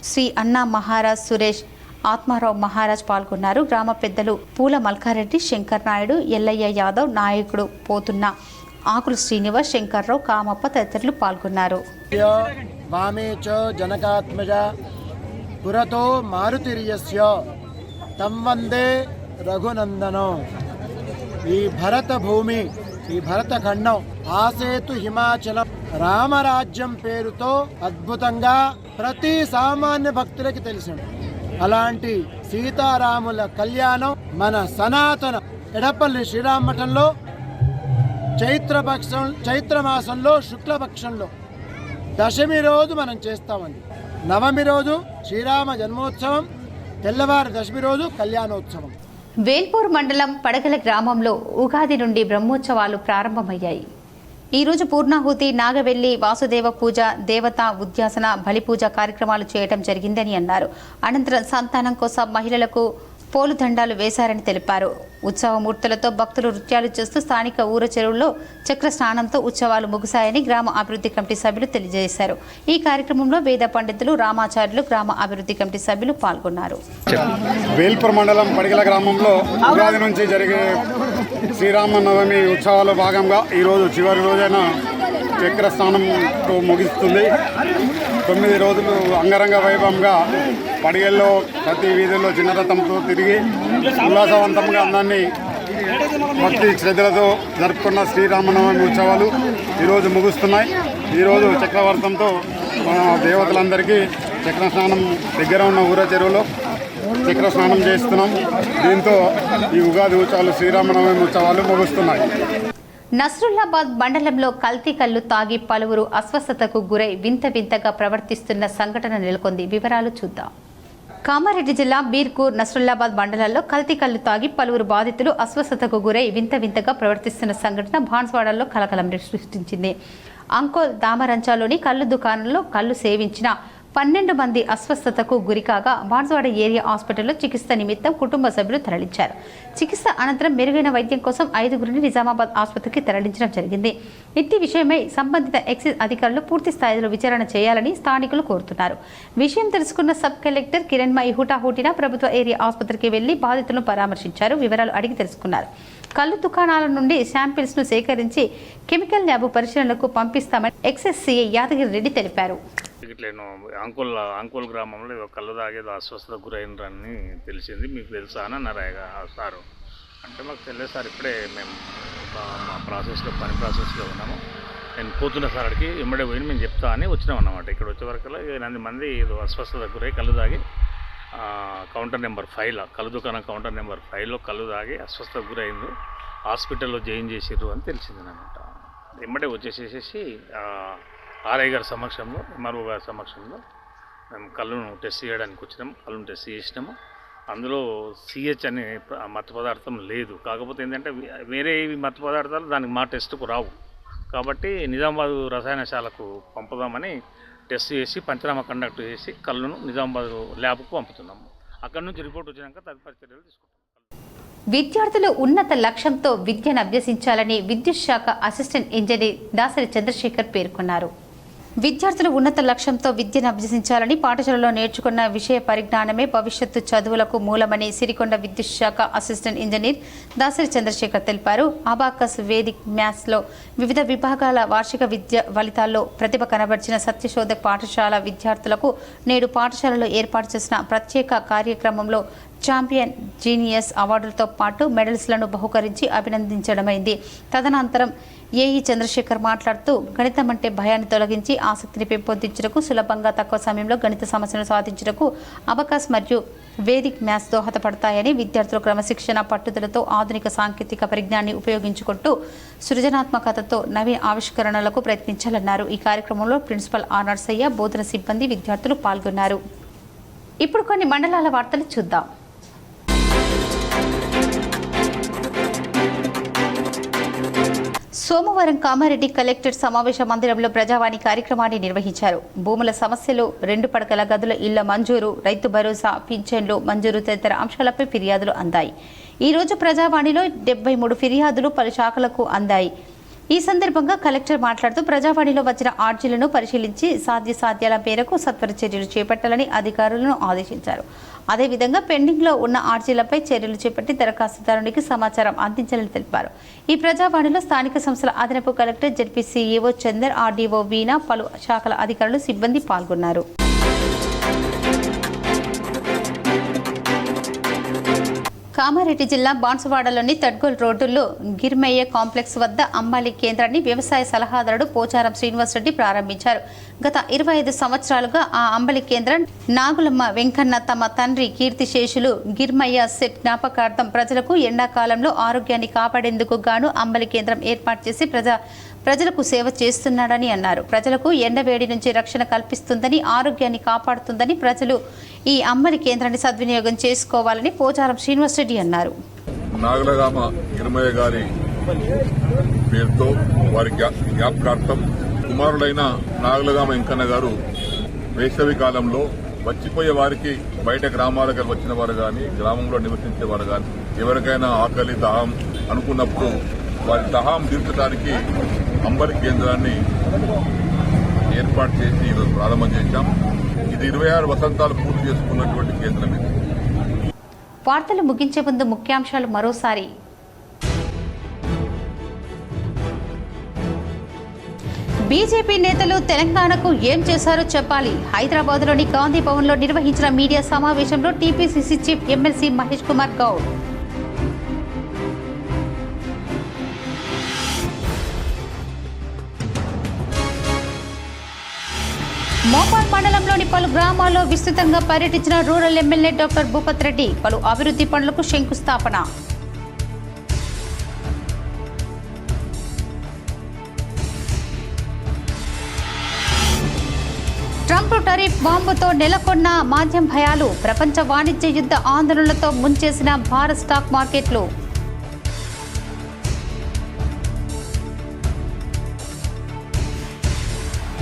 శ్రీ అన్నా మహారాజ్ సురేష్, ఆత్మారావు మహారాజ్ పాల్గొన్నారు. గ్రామ పెద్దలు పూల మల్కారెడ్డి, శంకర్ నాయుడు, ఎల్లయ్య యాదవ్, నాయకుడు పోతున్న ఆకులు శ్రీనివాస్, శంకర్రావు, కామప్ప తదితరులు పాల్గొన్నారు. వామే చ జనకాత్మజ పురతో మారుతిర్యస్య తం వందే రఘునందనం. ఈ భరత భూమి, ఈ భరత ఖండం ఆసేతు హిమాచలం రామరాజ్యం పేరుతో అద్భుతంగా ప్రతి సామాన్య భక్తులకి తెలిసింది. అలాంటి సీతారాముల కళ్యాణం మన సనాతన ఎడపల్లి శ్రీరామఠంలో చైత్రమాసంలో శుక్లపక్షంలో దశమి రోజు మనం చేస్తామండి. నవమి రోజు శ్రీరామ జన్మోత్సవం, తెల్లవారు దశమి రోజు కళ్యాణోత్సవం. వేల్పూర్ మండలం పడగల గ్రామంలో ఉగాది నుండి బ్రహ్మోత్సవాలు ప్రారంభమయ్యాయి. ఈరోజు పూర్ణాహుతి, నాగవెల్లి, వాసుదేవ పూజ, దేవతా ఉద్యాసన, బలిపూజ కార్యక్రమాలు చేయడం జరిగిందని అన్నారు. అనంతరం సంతానం కోసం మహిళలకు పోలుదండాలు వేశారని తెలిపారు. ఉత్సవమూర్తులతో భక్తులు నృత్యాలు చేస్తూ స్థానిక ఊర చెరువుల్లో చక్ర స్నానంతో ఉత్సవాలు ముగిశాయని గ్రామ అభివృద్ధి కమిటీ సభ్యులు తెలియజేశారు. ఈ కార్యక్రమంలో వేద పండితులు, రామాచార్యులు, గ్రామ అభివృద్ధి కమిటీ సభ్యులు పాల్గొన్నారు. వేల్పూర్ మండలం పడిగల గ్రామంలో ఉగాది నుంచి జరిగే శ్రీరామనవమి ఉత్సవాల్లో భాగంగా ఈరోజు చివరి రోజైన చక్ర స్నానంతో ముగిస్తుంది. 9 రోజులు అంగరంగ వైభవంగా పడిగల్లో ప్రతి వీధుల్లో చిన్న రథంతో తిరిగి ఉల్లాసవంతంగా అందరినీ భక్తి శ్రద్ధలతో జరుపుకున్న శ్రీరామనవమి ఉత్సవాలు ఈరోజు ముగుస్తున్నాయి. ఈరోజు చక్రవర్తంతో మన దేవతలందరికీ చక్ర స్నానం దగ్గర ఉన్న ఊర చెరువులో చక్ర స్నానం చేస్తున్నాం. దీంతో ఈ ఉగాది ఉత్సవాలు, శ్రీరామనవమి ఉత్సవాలు ముగుస్తున్నాయి. నస్రుల్లాబాద్ మండలంలో కల్తీ కల్లు తాగి పలువురు అస్వస్థతకు గురై వింత వింతగా ప్రవర్తిస్తున్న సంఘటన నెలకొంది. వివరాలు చూద్దాం. కామారెడ్డి జిల్లా బీర్కూర్, నస్రుల్లాబాద్ మండలాల్లో కల్తీ కల్లు తాగి పలువురు బాధితులు అస్వస్థతకు గురై వింత వింతగా ప్రవర్తిస్తున్న సంఘటన బాన్స్వాడలో కలకలం సృష్టించింది. అంకోల్ దామరంచాలోని కల్లు దుకాణంలో కల్లు సేవించిన 12 మంది అస్వస్థతకు గురికాగా బాన్స్వాడ ఏరియా హాస్పిటల్లో చికిత్స నిమిత్తం కుటుంబ సభ్యులు తరలించారు. చికిత్స అనంతరం మెరుగైన వైద్యం కోసం 5గురిని నిజామాబాద్ ఆసుపత్రికి తరలించడం జరిగింది. ఇట్టి విషయమై సంబంధిత ఎక్సైజ్ అధికారులు పూర్తి స్థాయిలో విచారణ చేయాలని స్థానికులు కోరుతున్నారు. విషయం తెలుసుకున్న సబ్ కలెక్టర్ కిరణ్మయి హుటాహుటిన ప్రభుత్వ ఏరియా ఆసుపత్రికి వెళ్లి బాధితులను పరామర్శించారు. వివరాలు అడిగి తెలుసుకున్నారు. కల్లు దుకాణాల నుండి శాంపిల్స్ ను సేకరించి కెమికల్ ల్యాబ్ పరిశీలనకు పంపిస్తామని ఎక్సైజ్ సిఐ యాదగిరి రెడ్డి తెలిపారు. నేను అంకోల్ గ్రామంలో కళ్ళు తాగేదో అస్వస్థత గురైనరని తెలిసింది. మీకు తెలుసా అని అన్నారు సారు. అంటే మాకు తెలియదు సార్, ఇప్పుడే మేము మా పని ప్రాసెస్లో ఉన్నాము. నేను పోతున్న సార్ అడిగి ఇమ్మడే పోయి మేము చెప్తా అని వచ్చినాం అన్నమాట. ఇక్కడ వచ్చే వరకు 8 మంది ఏదో అస్వస్థత గురై కళ్ళు తాగి కౌంటర్ నెంబర్ 5లో, కళ్ళు దుకాణం కౌంటర్ నెంబర్ 5లో కళ్ళు తాగి అస్వస్థత గురైంది. హాస్పిటల్లో జాయిన్ చేసిర్రు అని తెలిసింది అనమాట. ఇమ్మడే వచ్చేసేసి ఆర్ఐ గారి సమక్షంలో, ఎంఆర్ఓ గారి సమక్షంలో మేము కళ్ళును టెస్ట్ చేయడానికి వచ్చినాము. కళ్ళును టెస్ట్ చేసినాము. అందులో సిహెచ్ అనే మత్తు పదార్థం లేదు. కాకపోతే ఏంటంటే వేరే మత్తు పదార్థాలు దానికి మా టెస్ట్కు రావు. కాబట్టి నిజామాబాద్ రసాయనశాలకు పంపుదామని టెస్ట్ చేసి పంచనామా కండక్ట్ చేసి కళ్ళును నిజామాబాద్ ల్యాబ్కు పంపుతున్నాము. అక్కడ నుంచి రిపోర్ట్ వచ్చినాక తదుపరి చర్యలు తీసుకుంటాం. విద్యార్థులు ఉన్నత లక్ష్యంతో విద్యను అభ్యసించాలని విద్యుత్ శాఖ అసిస్టెంట్ ఇంజనీర్ దాసరి చంద్రశేఖర్ పేర్కొన్నారు. విద్యార్థులు ఉన్నత లక్ష్యంతో విద్యను అభ్యసించాలని, పాఠశాలలో నేర్చుకున్న విషయ పరిజ్ఞానమే భవిష్యత్తు చదువులకు మూలమని సిరికొండ విద్యుత్ శాఖ అసిస్టెంట్ ఇంజనీర్ దాసరి చంద్రశేఖర్ తెలిపారు. అబాకస్, వేదిక్ మ్యాథ్స్లో వివిధ విభాగాల వార్షిక విద్య ఫలితాల్లో ప్రతిభ కనబర్చిన సత్యశోధక్ పాఠశాల విద్యార్థులకు నేడు పాఠశాలలో ఏర్పాటు చేసిన ప్రత్యేక కార్యక్రమంలో ఛాంపియన్ జీనియస్ అవార్డులతో పాటు మెడల్స్లను బహుకరించి అభినందించడమైంది. తదనంతరం ఏఈ చంద్రశేఖర్ మాట్లాడుతూ గణితం అంటే భయాన్ని తొలగించి ఆసక్తిని పెంపొందించుటకు, సులభంగా తక్కువ సమయంలో గణిత సమస్యలను సాధించుటకు అబకాస్ మరియు వేదిక్ మ్యాథ్స్ దోహదపడతాయని, విద్యార్థులు క్రమశిక్షణ, పట్టుదలతో ఆధునిక సాంకేతిక పరిజ్ఞానాన్ని ఉపయోగించుకుంటూ సృజనాత్మకతతో నవీన ఆవిష్కరణలకు ప్రయత్నించాలన్నారు. ఈ కార్యక్రమంలో ప్రిన్సిపల్ ఆర్ నర్సయ్య, బోధన సిబ్బంది, విద్యార్థులు పాల్గొన్నారు. ఇప్పుడు కొన్ని మండలాల వార్తలు చూద్దాం. సోమవారం కామారెడ్డి కలెక్టరేట్ సమావేశ మందిరంలో ప్రజావాణి కార్యక్రమాన్ని నిర్వహించారు. భూముల సమస్యలు, 2 పడకల గదుల ఇళ్ల మంజూరు, రైతు భరోసా, పింఛన్లు మంజూరు తదితర అంశాలపై ఫిర్యాదులు అందాయి. ఈ రోజు ప్రజావాణిలో 73 ఫిర్యాదులు పలు శాఖలకు అందాయి. ఈ సందర్భంగా కలెక్టర్ మాట్లాడుతూ ప్రజావాణిలో వచ్చిన ఆర్జీలను పరిశీలించి సాధ్యాల మేరకు సత్వర చర్యలు చేపట్టాలని అధికారులను ఆదేశించారు. అదేవిధంగా పెండింగ్లో ఉన్న ఆర్జీలపై చర్యలు చేపట్టి దరఖాస్తుదారునికి సమాచారం అందించాలని తెలిపారు. ఈ ప్రజావాణిలో స్థానిక సంస్థల అదనపు collector, ZP CEO Chander, RDO Veena, పలు శాఖల అధికారులు, సిబ్బంది పాల్గొన్నారు. కామారెడ్డి జిల్లా బాన్సువాడలోని తడ్గోల్ రోడ్డులో గిర్మయ్య కాంప్లెక్స్ వద్ద అంబాలి కేంద్రాన్ని వ్యవసాయ సలహాదారుడు పోచారం శ్రీనివాసరెడ్డి ప్రారంభించారు. గత 25 సంవత్సరాలుగా ఆ అంబలి కేంద్రం నాగులమ్మ వెంకన్న తమ తండ్రి కీర్తిశేషులు గిర్మయ్య సెట్ జ్ఞాపకార్థం ప్రజలకు ఎండాకాలంలో ఆరోగ్యాన్ని కాపాడేందుకు గాను అంబలి కేంద్రం ఏర్పాటు చేసి ప్రజలకు సేవ చేస్తున్నాడని అన్నారు. ప్రజలకు ఎండవేడి నుంచి రక్షణ కల్పిస్తుందని, ఆరోగ్యాన్ని కాపాడుతుందని ప్రజలు ఈ అంబలి కేంద్రాన్ని సద్వినియోగం చేసుకోవాలని పోచారం శ్రీనివాసరెడ్డి అన్నారు. నాగలగామ గిరిమయ్య గారి పేరుతో వారి జ్ఞాపకార్థం కుమారుడైన నాగలగామ వెంకన్న గారు వేసవి కాలంలో వచ్చిపోయే వారికి బయట గ్రామాలకు వచ్చిన వారు కానీ, గ్రామంలో నివసించేవారు కానీ ఎవరికైనా ఆకలి, దాహం అనుకున్నప్పుడు వారి దాహం తీర్చడానికి అంబలి కేంద్రాన్ని ఏర్పాటు చేసి ఈరోజు ప్రారంభం చేశాం. ఇది 26 వసంతాలు పూర్తి చేసుకున్నటువంటి కేంద్రం ఇది. వార్తలు ముగించే ముందు ముఖ్యాంశాలు మరోసారి. బీజేపీ నేతలు తెలంగాణకు ఏం చేశారో చెప్పాలి. హైదరాబాద్లోని గాంధీ భవన్లో నిర్వహించిన మీడియా సమావేశంలో TPCC chief MLC Mahesh Kumar Goud. Mopal మండలంలోని పలు గ్రామాల్లో విస్తృతంగా పర్యటించిన rural MLA doctor Bhupath Reddy. పలు అభివృద్ధి పనులకు శంకుస్థాపన. ట్రంప్ టారిఫ్ బాంబుతో నెలకొన్న మాధ్యం భయాలు. ప్రపంచ వాణిజ్య యుద్ధ ఆందోళనలతో ముంచేసిన భారత్ స్టాక్ మార్కెట్లు.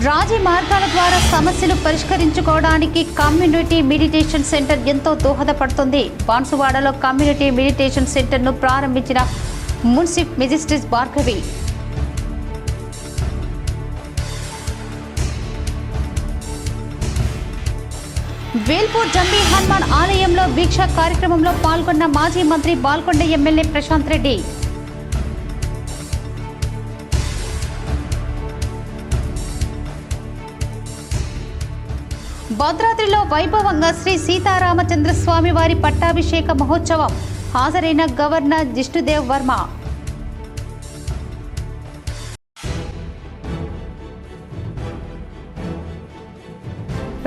రాజీ మార్గాల ద్వారా సమస్యలు పరిష్కరించుకోవడానికి కమ్యూనిటీ మెడిటేషన్ సెంటర్ ఎంతో దోహదపడుతుంది. బాన్సువాడలో కమ్యూనిటీ మెడిటేషన్ సెంటర్ను ప్రారంభించిన మున్సిఫ్ మెజిస్ట్రేట్ భార్గవి. వేల్పూర్ జంబీ హనుమాన్ ఆలయంలో దీక్ష కార్యక్రమంలో పాల్గొన్న మాజీ మంత్రి బాల్కొండ ఎమ్మెల్యే ప్రశాంత్ రెడ్డి. భద్రాద్రిలో వైభవంగా శ్రీ సీతారామచంద్రస్వామి వారి పట్టాభిషేక మహోత్సవం. హాజరైన గవర్నర్ జిష్ణుదేవ్ వర్మ.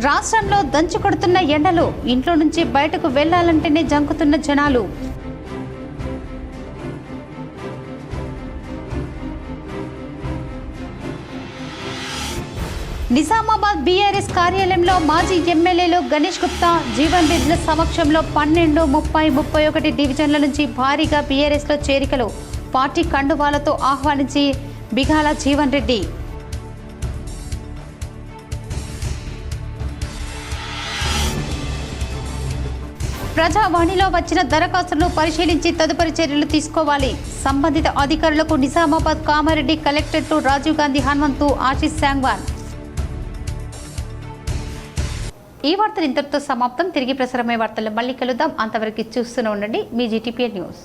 రాష్ట్రంలో దంచుకొడుతున్న ఎండలు. ఇంట్లో నుంచి బయటకు వెళ్లాలంటేనే జంకుతున్న జనాలు. నిజామాబాద్ బీఆర్ఎస్ కార్యాలయంలో మాజీ ఎమ్మెల్యేలు గణేష్ గుప్తా, జీవన్ రెడ్డిల సమక్షంలో 12, 30, 31 డివిజన్ల నుంచి భారీగా బీఆర్ఎస్లో చేరికలు. పార్టీ కండువాలతో ఆహ్వానించి బిగాల జీవన్ రెడ్డి. ప్రజావాణిలో వచ్చిన దరఖాస్తులను పరిశీలించి తదుపరి చర్యలు తీసుకోవాలి. సంబంధిత అధికారులకు నిజామాబాద్ కామారెడ్డి కలెక్టరేట్ రాజీవ్ గాంధీ హనుమంతు ఆశీష్ సాంగ్వాన్. ఈ వార్తలు ఇంతటితో సమాప్తం. తిరిగి ప్రసారమయ్యే వార్తల్లో మళ్ళీ కలుద్దాం. అంతవరకు చూస్తూనే ఉండండి మీ జీటీపీ న్యూస్.